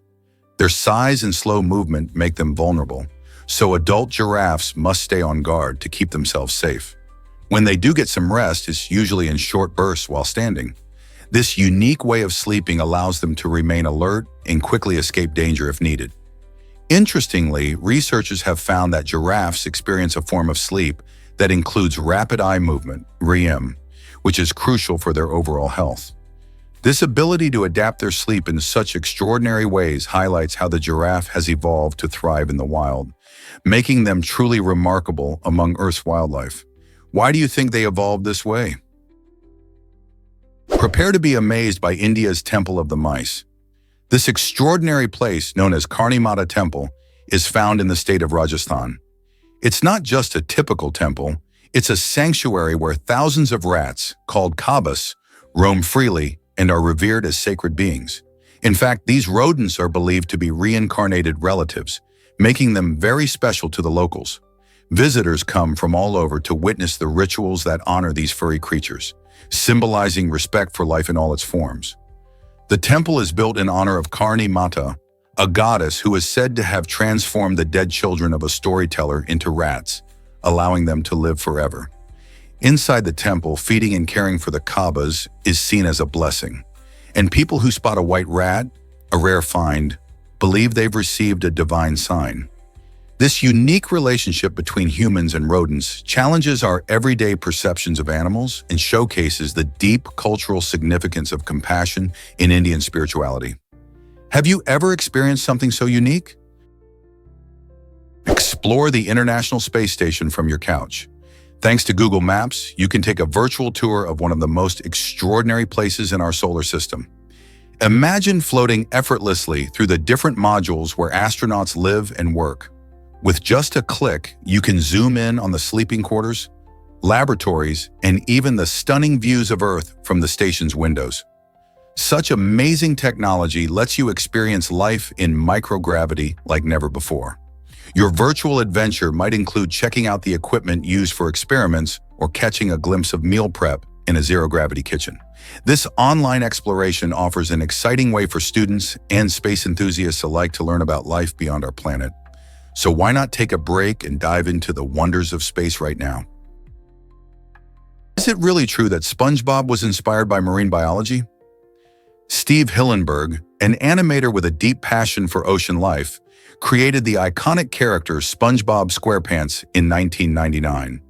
Their size and slow movement make them vulnerable, so adult giraffes must stay on guard to keep themselves safe. When they do get some rest, it's usually in short bursts while standing. This unique way of sleeping allows them to remain alert and quickly escape danger if needed. Interestingly, researchers have found that giraffes experience a form of sleep that includes rapid eye movement, REM, which is crucial for their overall health. This ability to adapt their sleep in such extraordinary ways highlights how the giraffe has evolved to thrive in the wild, making them truly remarkable among Earth's wildlife. Why do you think they evolved this way? Prepare to be amazed by India's Temple of the Mice. This extraordinary place, known as Karni Mata Temple, is found in the state of Rajasthan. It's not just a typical temple, it's a sanctuary where thousands of rats, called kabas, roam freely and are revered as sacred beings. In fact, these rodents are believed to be reincarnated relatives, making them very special to the locals. Visitors come from all over to witness the rituals that honor these furry creatures, symbolizing respect for life in all its forms. The temple is built in honor of Karni Mata, a goddess who is said to have transformed the dead children of a storyteller into rats, allowing them to live forever. Inside the temple, feeding and caring for the kabas is seen as a blessing, and people who spot a white rat, a rare find, believe they've received a divine sign. This unique relationship between humans and rodents challenges our everyday perceptions of animals and showcases the deep cultural significance of compassion in Indian spirituality. Have you ever experienced something so unique? Explore the International Space Station from your couch. Thanks to Google Maps, you can take a virtual tour of one of the most extraordinary places in our solar system. Imagine floating effortlessly through the different modules where astronauts live and work. With just a click, you can zoom in on the sleeping quarters, laboratories, and even the stunning views of Earth from the station's windows. Such amazing technology lets you experience life in microgravity like never before. Your virtual adventure might include checking out the equipment used for experiments or catching a glimpse of meal prep in a zero-gravity kitchen. This online exploration offers an exciting way for students and space enthusiasts alike to learn about life beyond our planet. So why not take a break and dive into the wonders of space right now? Is it really true that SpongeBob was inspired by marine biology? Steve Hillenburg, an animator with a deep passion for ocean life, created the iconic character SpongeBob SquarePants in 1999.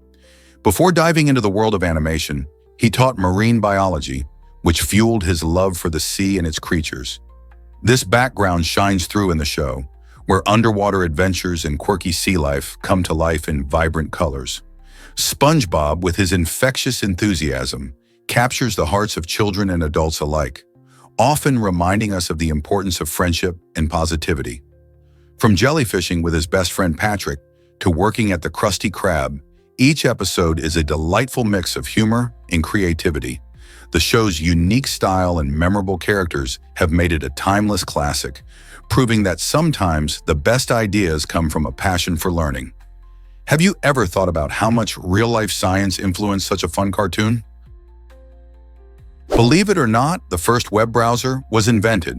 Before diving into the world of animation, he taught marine biology, which fueled his love for the sea and its creatures. This background shines through in the show, where underwater adventures and quirky sea life come to life in vibrant colors. SpongeBob, with his infectious enthusiasm, captures the hearts of children and adults alike, often reminding us of the importance of friendship and positivity. From jellyfishing with his best friend Patrick to working at the Krusty Krab, each episode is a delightful mix of humor and creativity. The show's unique style and memorable characters have made it a timeless classic, proving that sometimes the best ideas come from a passion for learning. Have you ever thought about how much real-life science influenced such a fun cartoon? Believe it or not, the first web browser was invented.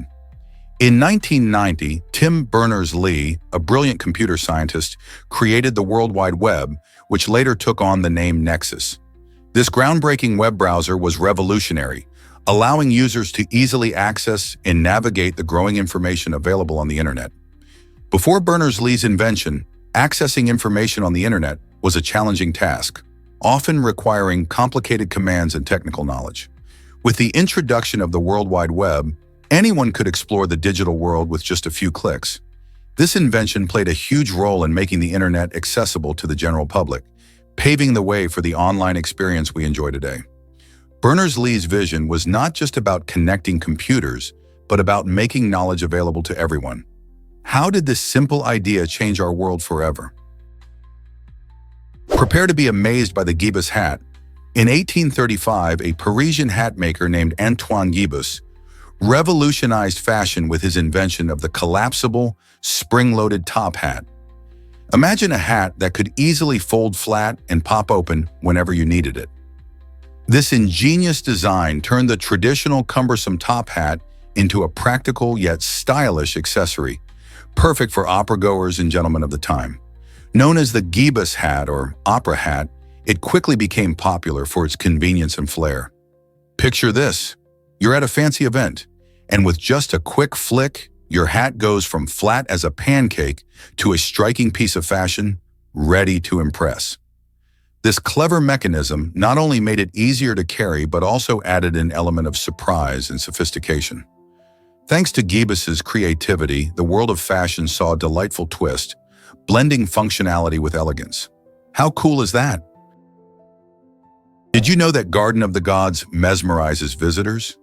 In 1990, Tim Berners-Lee, a brilliant computer scientist, created the World Wide Web, which later took on the name Nexus. This groundbreaking web browser was revolutionary, allowing users to easily access and navigate the growing information available on the internet. Before Berners-Lee's invention, accessing information on the internet was a challenging task, often requiring complicated commands and technical knowledge. With the introduction of the World Wide Web, Anyone could explore the digital world with just a few clicks. This invention played a huge role in making the internet accessible to the general public, paving the way for the online experience we enjoy today. Berners-Lee's vision was not just about connecting computers, but about making knowledge available to everyone. How did this simple idea change our world forever? Prepare to be amazed by the Gibus hat. In 1835, a Parisian hat maker named Antoine Gibus revolutionized fashion with his invention of the collapsible, spring-loaded top hat. Imagine a hat that could easily fold flat and pop open whenever you needed it. This ingenious design turned the traditional cumbersome top hat into a practical yet stylish accessory, perfect for opera-goers and gentlemen of the time. Known as the Gibus hat or opera hat, it quickly became popular for its convenience and flair. Picture this. You're at a fancy event, and with just a quick flick, your hat goes from flat as a pancake to a striking piece of fashion, ready to impress. This clever mechanism not only made it easier to carry, but also added an element of surprise and sophistication. Thanks to Gibus's creativity, the world of fashion saw a delightful twist, blending functionality with elegance. How cool is that? Did you know that Garden of the Gods mesmerizes visitors?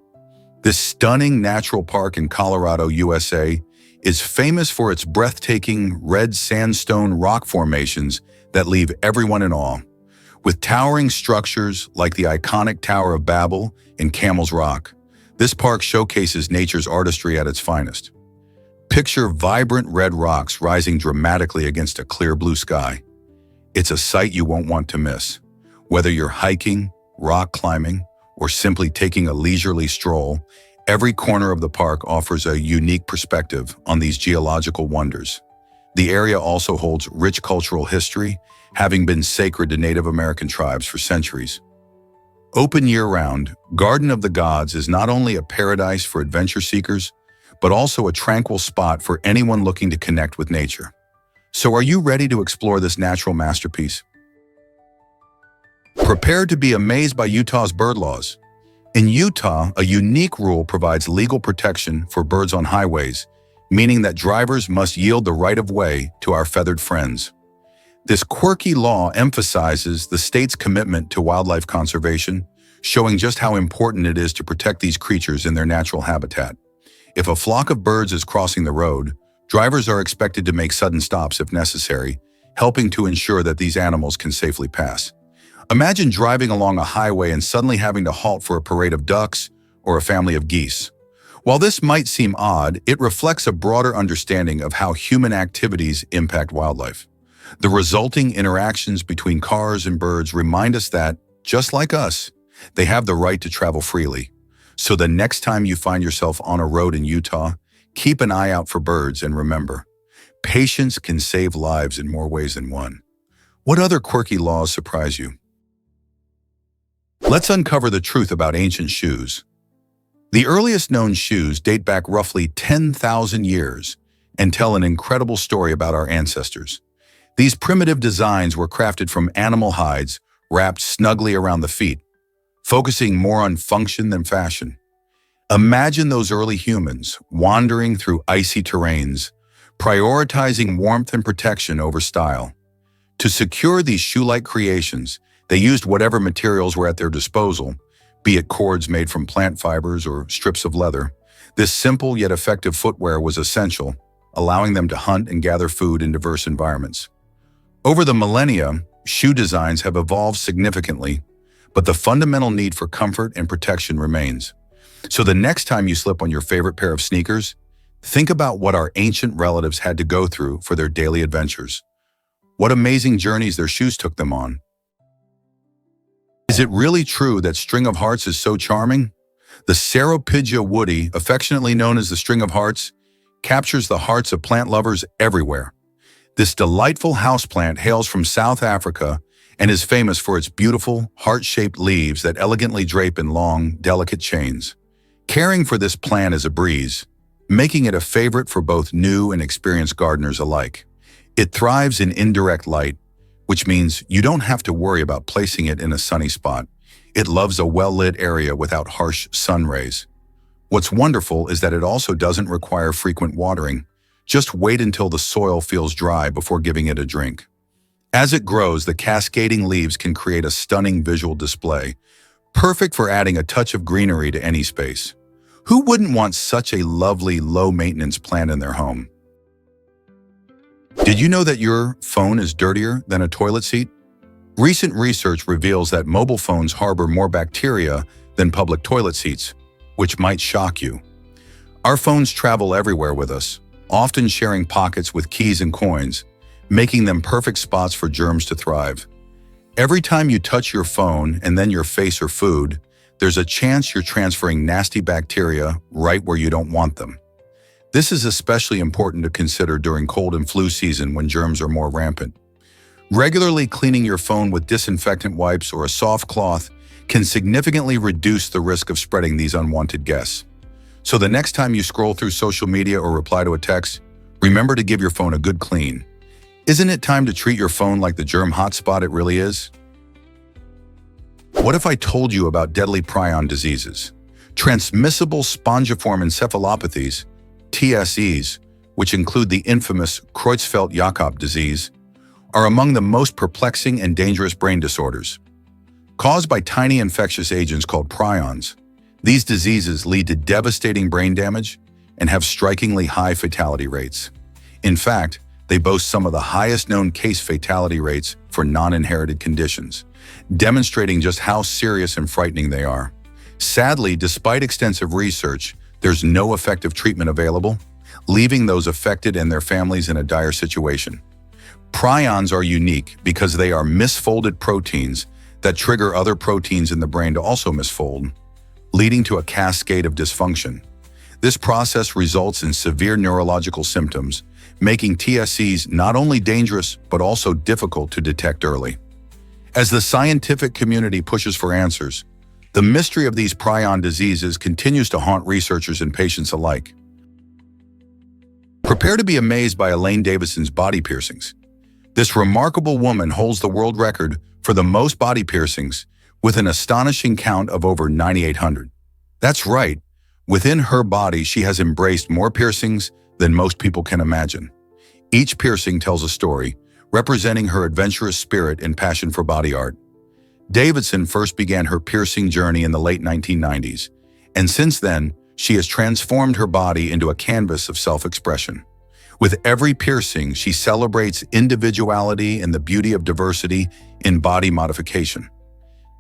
This stunning natural park in Colorado, USA, is famous for its breathtaking red sandstone rock formations that leave everyone in awe. With towering structures like the iconic Tower of Babel and Camel's Rock, this park showcases nature's artistry at its finest. Picture vibrant red rocks rising dramatically against a clear blue sky. It's a sight you won't want to miss. Whether you're hiking, rock climbing, or simply taking a leisurely stroll, every corner of the park offers a unique perspective on these geological wonders. The area also holds rich cultural history, having been sacred to Native American tribes for centuries. Open year-round, Garden of the Gods is not only a paradise for adventure seekers, but also a tranquil spot for anyone looking to connect with nature. So are you ready to explore this natural masterpiece? Prepare to be amazed by Utah's bird laws. In Utah, a unique rule provides legal protection for birds on highways, meaning that drivers must yield the right-of-way to our feathered friends. This quirky law emphasizes the state's commitment to wildlife conservation, showing just how important it is to protect these creatures in their natural habitat. If a flock of birds is crossing the road, drivers are expected to make sudden stops if necessary, helping to ensure that these animals can safely pass. Imagine driving along a highway and suddenly having to halt for a parade of ducks or a family of geese. While this might seem odd, it reflects a broader understanding of how human activities impact wildlife. The resulting interactions between cars and birds remind us that, just like us, they have the right to travel freely. So the next time you find yourself on a road in Utah, keep an eye out for birds and remember, patience can save lives in more ways than one. What other quirky laws surprise you? Let's uncover the truth about ancient shoes. The earliest known shoes date back roughly 10,000 years and tell an incredible story about our ancestors. These primitive designs were crafted from animal hides wrapped snugly around the feet, focusing more on function than fashion. Imagine those early humans wandering through icy terrains, prioritizing warmth and protection over style. To secure these shoe-like creations, they used whatever materials were at their disposal, be it cords made from plant fibers or strips of leather. This simple yet effective footwear was essential, allowing them to hunt and gather food in diverse environments. Over the millennia, shoe designs have evolved significantly, but the fundamental need for comfort and protection remains. So the next time you slip on your favorite pair of sneakers, think about what our ancient relatives had to go through for their daily adventures. What amazing journeys their shoes took them on. Is it really true that String of Hearts is so charming? The Ceropigia woody, affectionately known as the String of Hearts, captures the hearts of plant lovers everywhere. This delightful houseplant hails from South Africa and is famous for its beautiful, heart-shaped leaves that elegantly drape in long, delicate chains. Caring for this plant is a breeze, making it a favorite for both new and experienced gardeners alike. It thrives in indirect light, which means you don't have to worry about placing it in a sunny spot. It loves a well-lit area without harsh sun rays. What's wonderful is that it also doesn't require frequent watering. Just wait until the soil feels dry before giving it a drink. As it grows, the cascading leaves can create a stunning visual display, perfect for adding a touch of greenery to any space. Who wouldn't want such a lovely, low-maintenance plant in their home? Did you know that your phone is dirtier than a toilet seat? Recent research reveals that mobile phones harbor more bacteria than public toilet seats, which might shock you. Our phones travel everywhere with us, often sharing pockets with keys and coins, making them perfect spots for germs to thrive. Every time you touch your phone and then your face or food, there's a chance you're transferring nasty bacteria right where you don't want them. This is especially important to consider during cold and flu season when germs are more rampant. Regularly cleaning your phone with disinfectant wipes or a soft cloth can significantly reduce the risk of spreading these unwanted guests. So the next time you scroll through social media or reply to a text, remember to give your phone a good clean. Isn't it time to treat your phone like the germ hotspot it really is? What if I told you about deadly prion diseases? Transmissible spongiform encephalopathies, TSEs, which include the infamous Creutzfeldt-Jakob disease, are among the most perplexing and dangerous brain disorders. Caused by tiny infectious agents called prions, these diseases lead to devastating brain damage and have strikingly high fatality rates. In fact, they boast some of the highest known case fatality rates for non-inherited conditions, demonstrating just how serious and frightening they are. Sadly, despite extensive research, there's no effective treatment available, leaving those affected and their families in a dire situation. Prions are unique because they are misfolded proteins that trigger other proteins in the brain to also misfold, leading to a cascade of dysfunction. This process results in severe neurological symptoms, making TSEs not only dangerous but also difficult to detect early. As the scientific community pushes for answers, the mystery of these prion diseases continues to haunt researchers and patients alike. Prepare to be amazed by Elaine Davidson's body piercings. This remarkable woman holds the world record for the most body piercings, with an astonishing count of over 9,800. That's right, within her body she has embraced more piercings than most people can imagine. Each piercing tells a story, representing her adventurous spirit and passion for body art. Davidson first began her piercing journey in the late 1990s, and since then, she has transformed her body into a canvas of self-expression. With every piercing, she celebrates individuality and the beauty of diversity in body modification.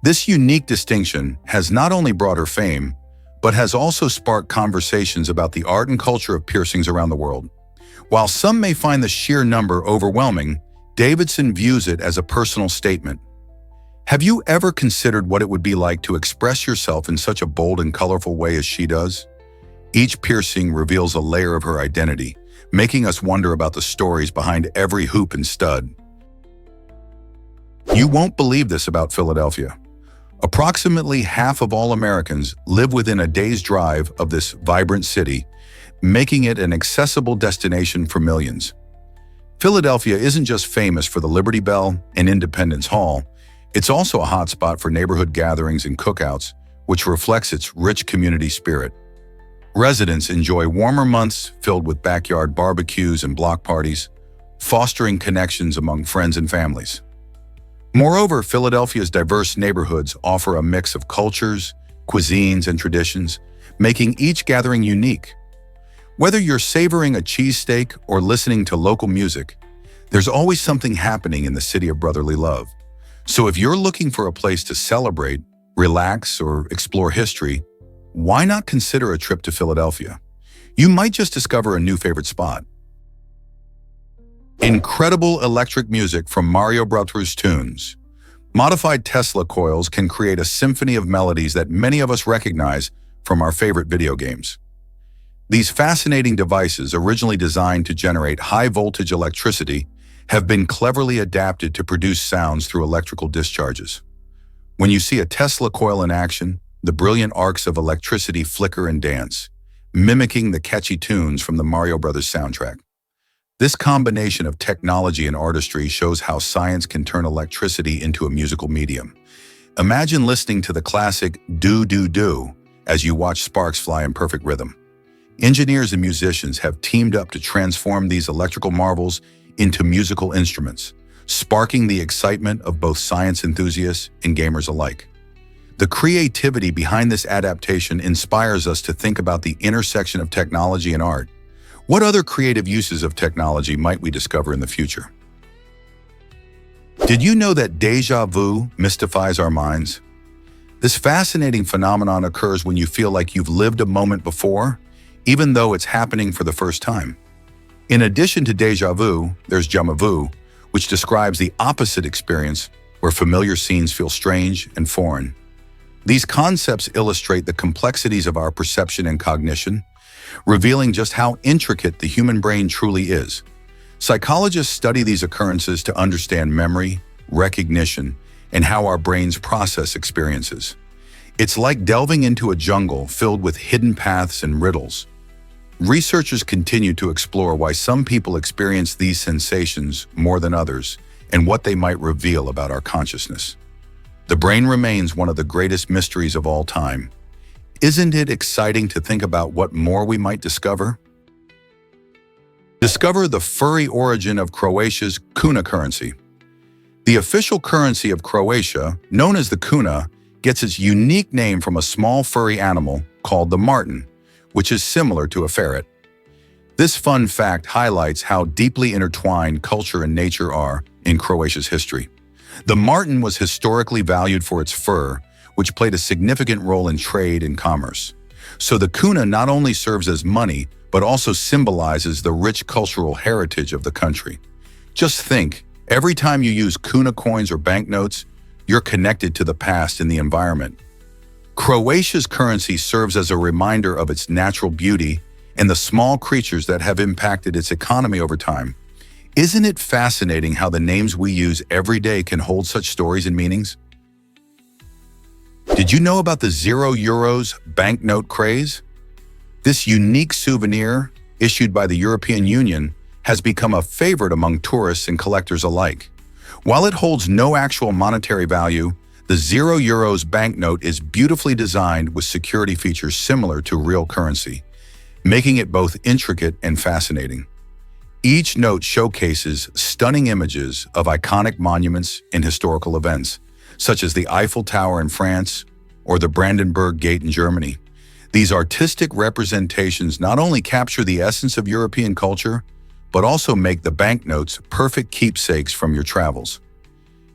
This unique distinction has not only brought her fame, but has also sparked conversations about the art and culture of piercings around the world. While some may find the sheer number overwhelming, Davidson views it as a personal statement. Have you ever considered what it would be like to express yourself in such a bold and colorful way as she does? Each piercing reveals a layer of her identity, making us wonder about the stories behind every hoop and stud. You won't believe this about Philadelphia. Approximately half of all Americans live within a day's drive of this vibrant city, making it an accessible destination for millions. Philadelphia isn't just famous for the Liberty Bell and Independence Hall, it's also a hotspot for neighborhood gatherings and cookouts, which reflects its rich community spirit. Residents enjoy warmer months filled with backyard barbecues and block parties, fostering connections among friends and families. Moreover, Philadelphia's diverse neighborhoods offer a mix of cultures, cuisines, and traditions, making each gathering unique. Whether you're savoring a cheesesteak or listening to local music, there's always something happening in the city of brotherly love. So if you're looking for a place to celebrate, relax, or explore history, why not consider a trip to Philadelphia? You might just discover a new favorite spot. Incredible electric music from Mario Bros. Tunes. Modified Tesla coils can create a symphony of melodies that many of us recognize from our favorite video games. These fascinating devices, originally designed to generate high-voltage electricity, have been cleverly adapted to produce sounds through electrical discharges. When you see a Tesla coil in action, the brilliant arcs of electricity flicker and dance, mimicking the catchy tunes from the Mario Bros. Soundtrack. This combination of technology and artistry shows how science can turn electricity into a musical medium. Imagine listening to the classic "Do Do Do" as you watch sparks fly in perfect rhythm. Engineers and musicians have teamed up to transform these electrical marvels into musical instruments, sparking the excitement of both science enthusiasts and gamers alike. The creativity behind this adaptation inspires us to think about the intersection of technology and art. What other creative uses of technology might we discover in the future? Did you know that déjà vu mystifies our minds? This fascinating phenomenon occurs when you feel like you've lived a moment before, even though it's happening for the first time. In addition to déjà vu, there's jamais vu, which describes the opposite experience where familiar scenes feel strange and foreign. These concepts illustrate the complexities of our perception and cognition, revealing just how intricate the human brain truly is. Psychologists study these occurrences to understand memory, recognition, and how our brains process experiences. It's like delving into a jungle filled with hidden paths and riddles. Researchers continue to explore why some people experience these sensations more than others and what they might reveal about our consciousness. The brain remains one of the greatest mysteries of all time. Isn't it exciting to think about what more we might discover? Discover the furry origin of Croatia's kuna currency. The official currency of Croatia, known as the kuna, gets its unique name from a small furry animal called the marten, which is similar to a ferret. This fun fact highlights how deeply intertwined culture and nature are in Croatia's history. The marten was historically valued for its fur, which played a significant role in trade and commerce. So the kuna not only serves as money, but also symbolizes the rich cultural heritage of the country. Just think, every time you use kuna coins or banknotes, you're connected to the past and the environment. Croatia's currency serves as a reminder of its natural beauty and the small creatures that have impacted its economy over time. Isn't it fascinating how the names we use every day can hold such stories and meanings? Did you know about the €0 banknote craze? This unique souvenir, issued by the European Union, has become a favorite among tourists and collectors alike. While it holds no actual monetary value, the €0 banknote is beautifully designed with security features similar to real currency, making it both intricate and fascinating. Each note showcases stunning images of iconic monuments and historical events, such as the Eiffel Tower in France or the Brandenburg Gate in Germany. These artistic representations not only capture the essence of European culture, but also make the banknotes perfect keepsakes from your travels.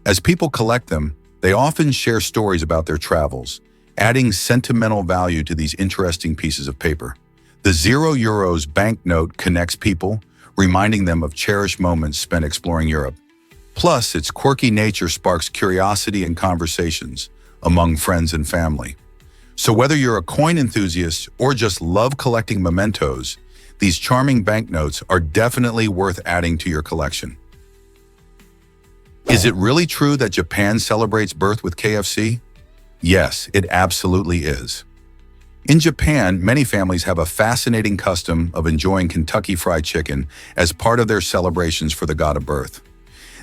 As people collect them, they often share stories about their travels, adding sentimental value to these interesting pieces of paper. The €0 banknote connects people, reminding them of cherished moments spent exploring Europe. Plus, its quirky nature sparks curiosity and conversations among friends and family. So whether you're a coin enthusiast or just love collecting mementos, these charming banknotes are definitely worth adding to your collection. Is it really true that Japan celebrates birth with KFC? Yes, it absolutely is. In Japan, many families have a fascinating custom of enjoying Kentucky Fried Chicken as part of their celebrations for the god of birth.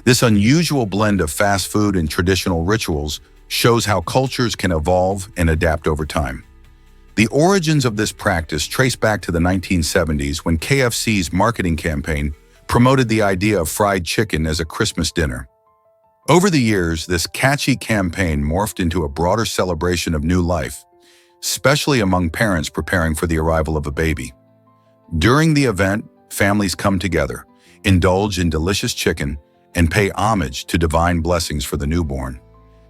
This unusual blend of fast food and traditional rituals shows how cultures can evolve and adapt over time. The origins of this practice trace back to the 1970s when KFC's marketing campaign promoted the idea of fried chicken as a Christmas dinner. Over the years, this catchy campaign morphed into a broader celebration of new life, especially among parents preparing for the arrival of a baby. During the event, families come together, indulge in delicious chicken, and pay homage to divine blessings for the newborn.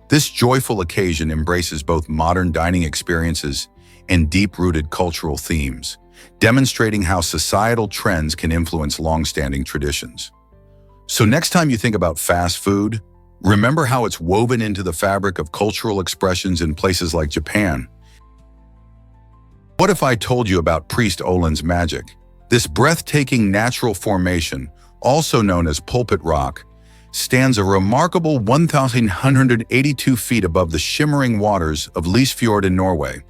This joyful occasion embraces both modern dining experiences and deep-rooted cultural themes, demonstrating how societal trends can influence long-standing traditions. So next time you think about fast food, remember how it's woven into the fabric of cultural expressions in places like Japan. What if I told you about Priest Olin's magic? This breathtaking natural formation, also known as pulpit rock, stands a remarkable 1,182 feet above the shimmering waters of Lysfjord in Norway.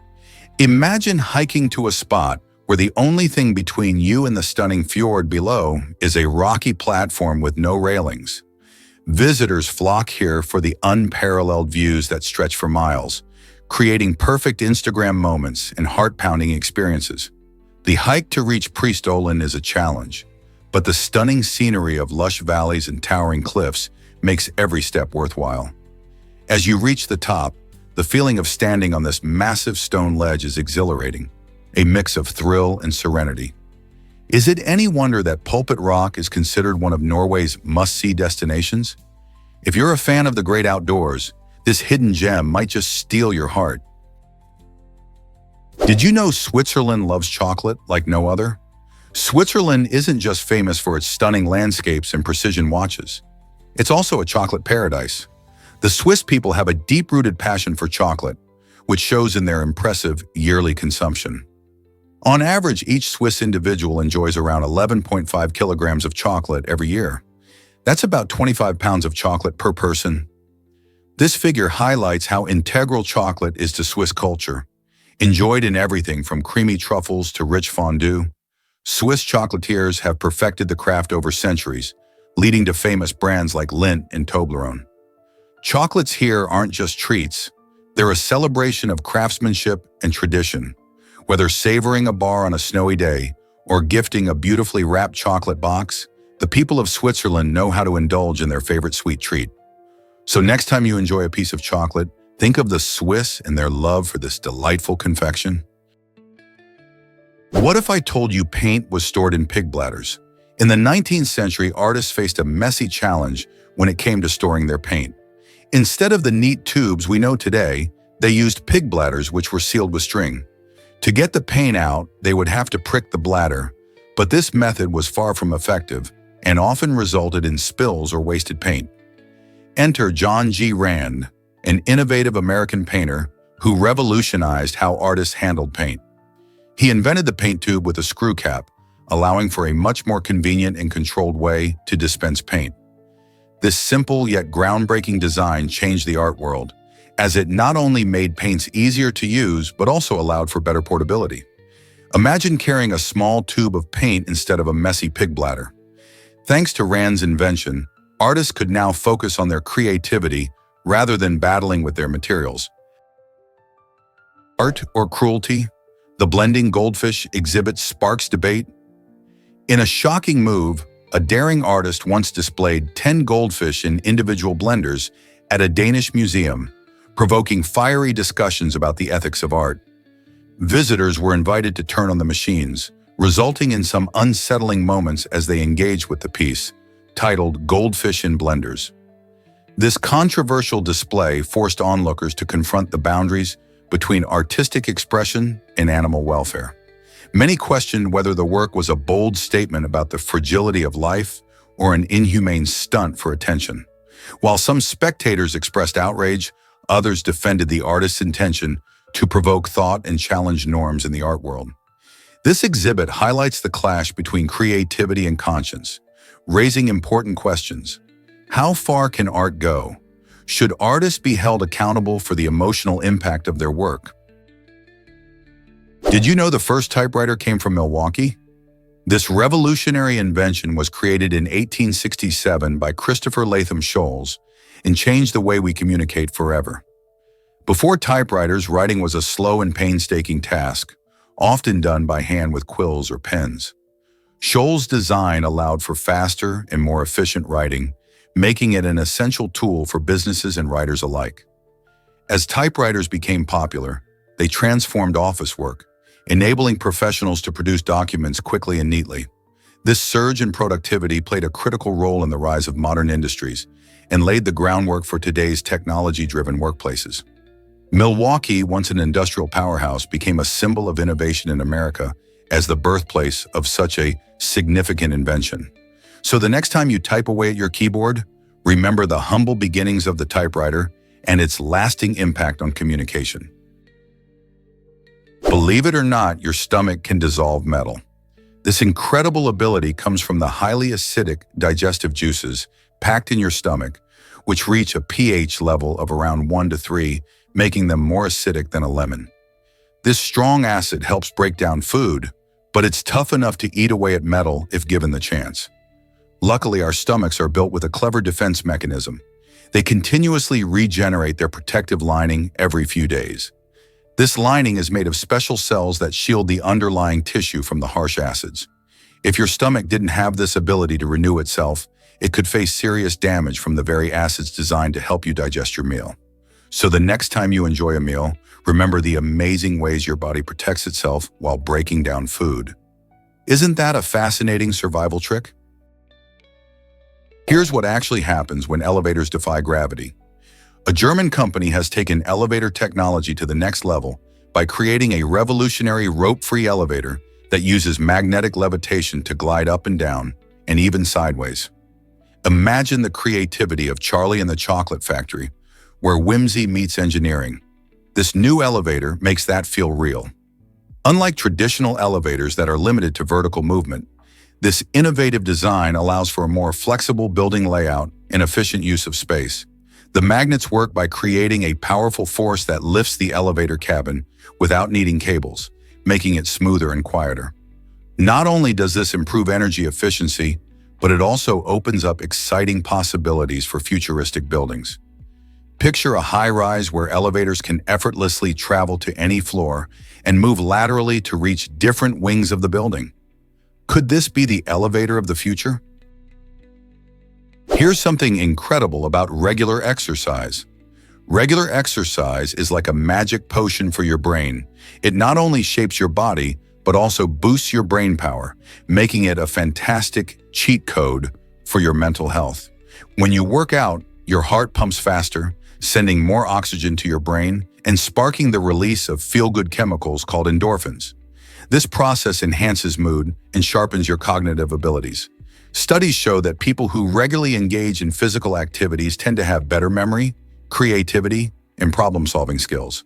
Imagine hiking to a spot where the only thing between you and the stunning fjord below is a rocky platform with no railings. Visitors flock here for the unparalleled views that stretch for miles, creating perfect Instagram moments and heart-pounding experiences. The hike to reach Priestollen is a challenge, but the stunning scenery of lush valleys and towering cliffs makes every step worthwhile. As you reach the top, the feeling of standing on this massive stone ledge is exhilarating, a mix of thrill and serenity. Is it any wonder that Pulpit Rock is considered one of Norway's must-see destinations? If you're a fan of the great outdoors, this hidden gem might just steal your heart. Did you know Switzerland loves chocolate like no other? Switzerland isn't just famous for its stunning landscapes and precision watches. It's also a chocolate paradise. The Swiss people have a deep-rooted passion for chocolate, which shows in their impressive yearly consumption. On average, each Swiss individual enjoys around 11.5 kilograms of chocolate every year. That's about 25 pounds of chocolate per person. This figure highlights how integral chocolate is to Swiss culture. Enjoyed in everything from creamy truffles to rich fondue, Swiss chocolatiers have perfected the craft over centuries, leading to famous brands like Lindt and Toblerone. Chocolates here aren't just treats, they're a celebration of craftsmanship and tradition. Whether savoring a bar on a snowy day or gifting a beautifully wrapped chocolate box, the people of Switzerland know how to indulge in their favorite sweet treat. So next time you enjoy a piece of chocolate, think of the Swiss and their love for this delightful confection. What if I told you paint was stored in pig bladders? In the 19th century, artists faced a messy challenge when it came to storing their paint. Instead of the neat tubes we know today, they used pig bladders which were sealed with string. To get the paint out, they would have to prick the bladder, but this method was far from effective and often resulted in spills or wasted paint. Enter John G. Rand, an innovative American painter who revolutionized how artists handled paint. He invented the paint tube with a screw cap, allowing for a much more convenient and controlled way to dispense paint. This simple yet groundbreaking design changed the art world, as it not only made paints easier to use but also allowed for better portability. Imagine carrying a small tube of paint instead of a messy pig bladder. Thanks to Rand's invention, artists could now focus on their creativity rather than battling with their materials. Art or cruelty? The blending goldfish exhibit sparks debate. In a shocking move, a daring artist once displayed 10 goldfish in individual blenders at a Danish museum, provoking fiery discussions about the ethics of art. Visitors were invited to turn on the machines, resulting in some unsettling moments as they engaged with the piece, titled Goldfish in Blenders. This controversial display forced onlookers to confront the boundaries between artistic expression and animal welfare. Many questioned whether the work was a bold statement about the fragility of life or an inhumane stunt for attention. While some spectators expressed outrage, others defended the artist's intention to provoke thought and challenge norms in the art world. This exhibit highlights the clash between creativity and conscience, raising important questions. How far can art go? Should artists be held accountable for the emotional impact of their work? Did you know the first typewriter came from Milwaukee? This revolutionary invention was created in 1867 by Christopher Latham Scholes and changed the way we communicate forever. Before typewriters, writing was a slow and painstaking task, often done by hand with quills or pens. Scholes' design allowed for faster and more efficient writing, making it an essential tool for businesses and writers alike. As typewriters became popular, they transformed office work, enabling professionals to produce documents quickly and neatly. This surge in productivity played a critical role in the rise of modern industries and laid the groundwork for today's technology-driven workplaces. Milwaukee, once an industrial powerhouse, became a symbol of innovation in America as the birthplace of such a significant invention. So the next time you type away at your keyboard, remember the humble beginnings of the typewriter and its lasting impact on communication. Believe it or not, your stomach can dissolve metal. This incredible ability comes from the highly acidic digestive juices packed in your stomach, which reach a pH level of around 1 to 3, making them more acidic than a lemon. This strong acid helps break down food, but it's tough enough to eat away at metal if given the chance. Luckily, our stomachs are built with a clever defense mechanism. They continuously regenerate their protective lining every few days. This lining is made of special cells that shield the underlying tissue from the harsh acids. If your stomach didn't have this ability to renew itself, it could face serious damage from the very acids designed to help you digest your meal. So the next time you enjoy a meal, remember the amazing ways your body protects itself while breaking down food. Isn't that a fascinating survival trick? Here's what actually happens when elevators defy gravity. A German company has taken elevator technology to the next level by creating a revolutionary rope-free elevator that uses magnetic levitation to glide up and down, and even sideways. Imagine the creativity of Charlie and the Chocolate Factory, where whimsy meets engineering. This new elevator makes that feel real. Unlike traditional elevators that are limited to vertical movement, this innovative design allows for a more flexible building layout and efficient use of space. The magnets work by creating a powerful force that lifts the elevator cabin without needing cables, making it smoother and quieter. Not only does this improve energy efficiency, but it also opens up exciting possibilities for futuristic buildings. Picture a high-rise where elevators can effortlessly travel to any floor and move laterally to reach different wings of the building. Could this be the elevator of the future? Here's something incredible about regular exercise. Regular exercise is like a magic potion for your brain. It not only shapes your body, but also boosts your brain power, making it a fantastic cheat code for your mental health. When you work out, your heart pumps faster, sending more oxygen to your brain and sparking the release of feel-good chemicals called endorphins. This process enhances mood and sharpens your cognitive abilities. Studies show that people who regularly engage in physical activities tend to have better memory, creativity, and problem-solving skills.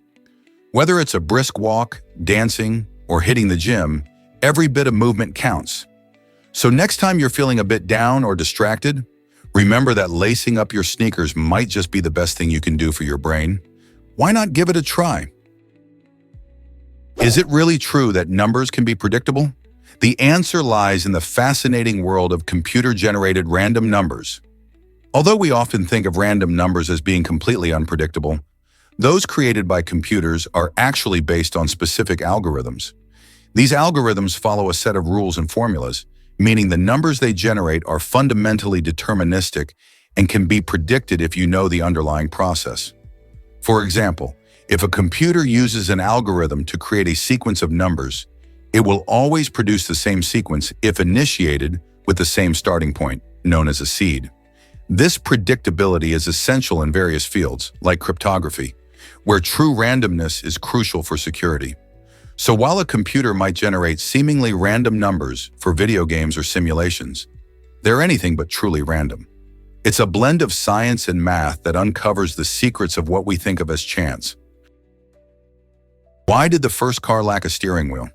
Whether it's a brisk walk, dancing, or hitting the gym, every bit of movement counts. So next time you're feeling a bit down or distracted, remember that lacing up your sneakers might just be the best thing you can do for your brain. Why not give it a try? Is it really true that numbers can be predictable? The answer lies in the fascinating world of computer-generated random numbers. Although we often think of random numbers as being completely unpredictable, those created by computers are actually based on specific algorithms. These algorithms follow a set of rules and formulas, meaning the numbers they generate are fundamentally deterministic and can be predicted if you know the underlying process. For example, if a computer uses an algorithm to create a sequence of numbers, it will always produce the same sequence if initiated with the same starting point, known as a seed. This predictability is essential in various fields, like cryptography, where true randomness is crucial for security. So while a computer might generate seemingly random numbers for video games or simulations, they're anything but truly random. It's a blend of science and math that uncovers the secrets of what we think of as chance. Why did the first car lack a steering wheel?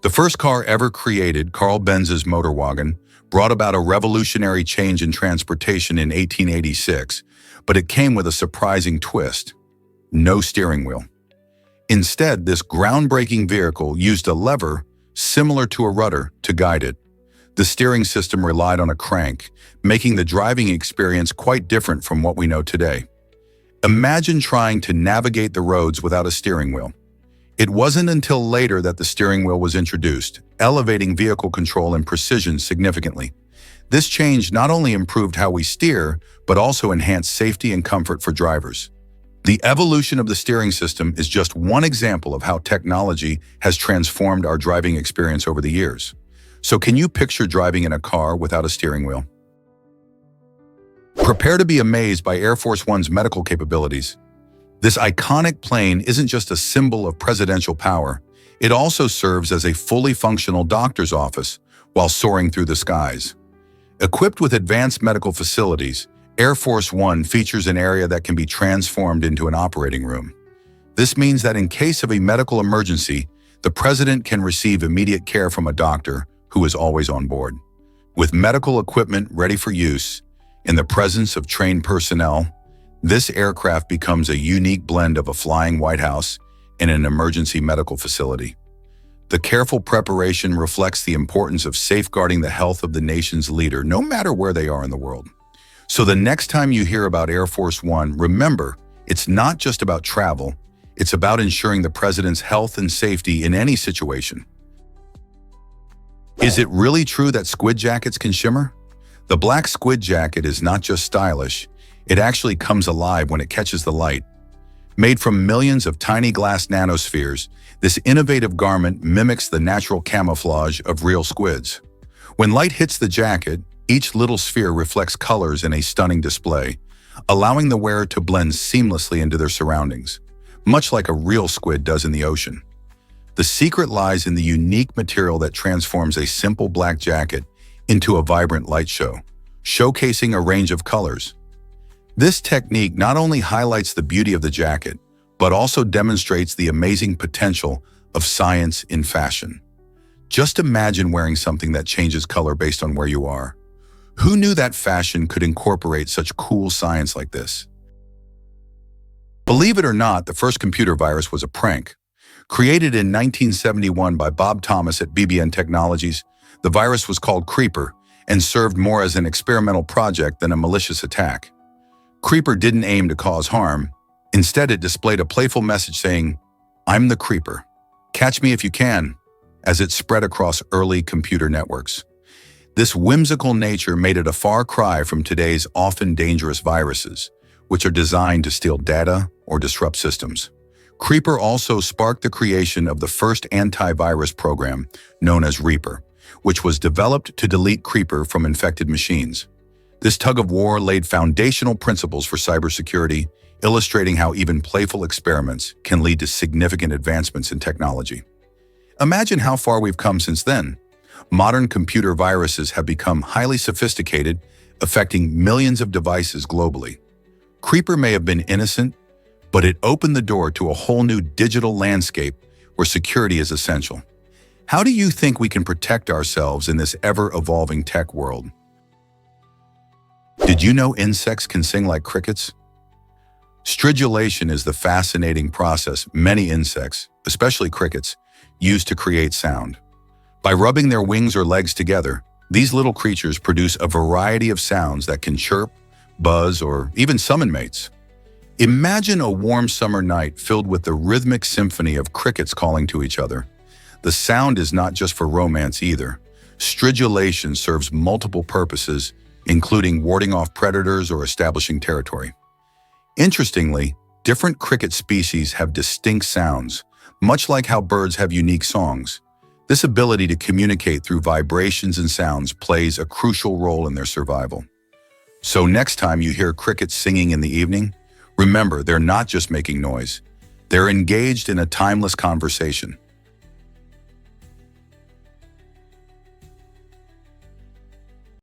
The first car ever created, Carl Benz's motor wagon, brought about a revolutionary change in transportation in 1886, but it came with a surprising twist: no steering wheel. Instead, this groundbreaking vehicle used a lever similar to a rudder to guide it. The steering system relied on a crank, making the driving experience quite different from what we know today. Imagine trying to navigate the roads without a steering wheel. It wasn't until later that the steering wheel was introduced, elevating vehicle control and precision significantly. This change not only improved how we steer, but also enhanced safety and comfort for drivers. The evolution of the steering system is just one example of how technology has transformed our driving experience over the years. So can you picture driving in a car without a steering wheel? Prepare to be amazed by Air Force One's medical capabilities. This iconic plane isn't just a symbol of presidential power, it also serves as a fully functional doctor's office while soaring through the skies. Equipped with advanced medical facilities, Air Force One features an area that can be transformed into an operating room. This means that in case of a medical emergency, the president can receive immediate care from a doctor who is always on board. With medical equipment ready for use, in the presence of trained personnel, this aircraft becomes a unique blend of a flying White House and an emergency medical facility. The careful preparation reflects the importance of safeguarding the health of the nation's leader, no matter where they are in the world. So the next time you hear about Air Force One, remember, it's not just about travel, It's about ensuring the president's health and safety in any situation. Is it really true that squid jackets can shimmer? The black squid jacket is not just stylish, it actually comes alive when it catches the light. Made from millions of tiny glass nanospheres, this innovative garment mimics the natural camouflage of real squids. When light hits the jacket, each little sphere reflects colors in a stunning display, allowing the wearer to blend seamlessly into their surroundings, much like a real squid does in the ocean. The secret lies in the unique material that transforms a simple black jacket into a vibrant light show, showcasing a range of colors. This technique not only highlights the beauty of the jacket, but also demonstrates the amazing potential of science in fashion. Just imagine wearing something that changes color based on where you are. Who knew that fashion could incorporate such cool science like this? Believe it or not, the first computer virus was a prank. Created in 1971 by Bob Thomas at BBN Technologies, the virus was called Creeper and served more as an experimental project than a malicious attack. Creeper didn't aim to cause harm. Instead, it displayed a playful message saying, "I'm the Creeper. Catch me if you can," as it spread across early computer networks. This whimsical nature made it a far cry from today's often dangerous viruses, which are designed to steal data or disrupt systems. Creeper also sparked the creation of the first antivirus program, known as Reaper, which was developed to delete Creeper from infected machines. This tug-of-war laid foundational principles for cybersecurity, illustrating how even playful experiments can lead to significant advancements in technology. Imagine how far we've come since then. Modern computer viruses have become highly sophisticated, affecting millions of devices globally. Creeper may have been innocent, but it opened the door to a whole new digital landscape where security is essential. How do you think we can protect ourselves in this ever-evolving tech world? Did you know insects can sing like crickets? Stridulation is the fascinating process many insects, especially crickets, use to create sound. By rubbing their wings or legs together, these little creatures produce a variety of sounds that can chirp, buzz, or even summon mates. Imagine a warm summer night filled with the rhythmic symphony of crickets calling to each other. The sound is not just for romance either. Stridulation serves multiple purposes, including warding off predators or establishing territory. Interestingly, different cricket species have distinct sounds, much like how birds have unique songs. This ability to communicate through vibrations and sounds plays a crucial role in their survival. So next time you hear crickets singing in the evening, remember they're not just making noise. They're engaged in a timeless conversation.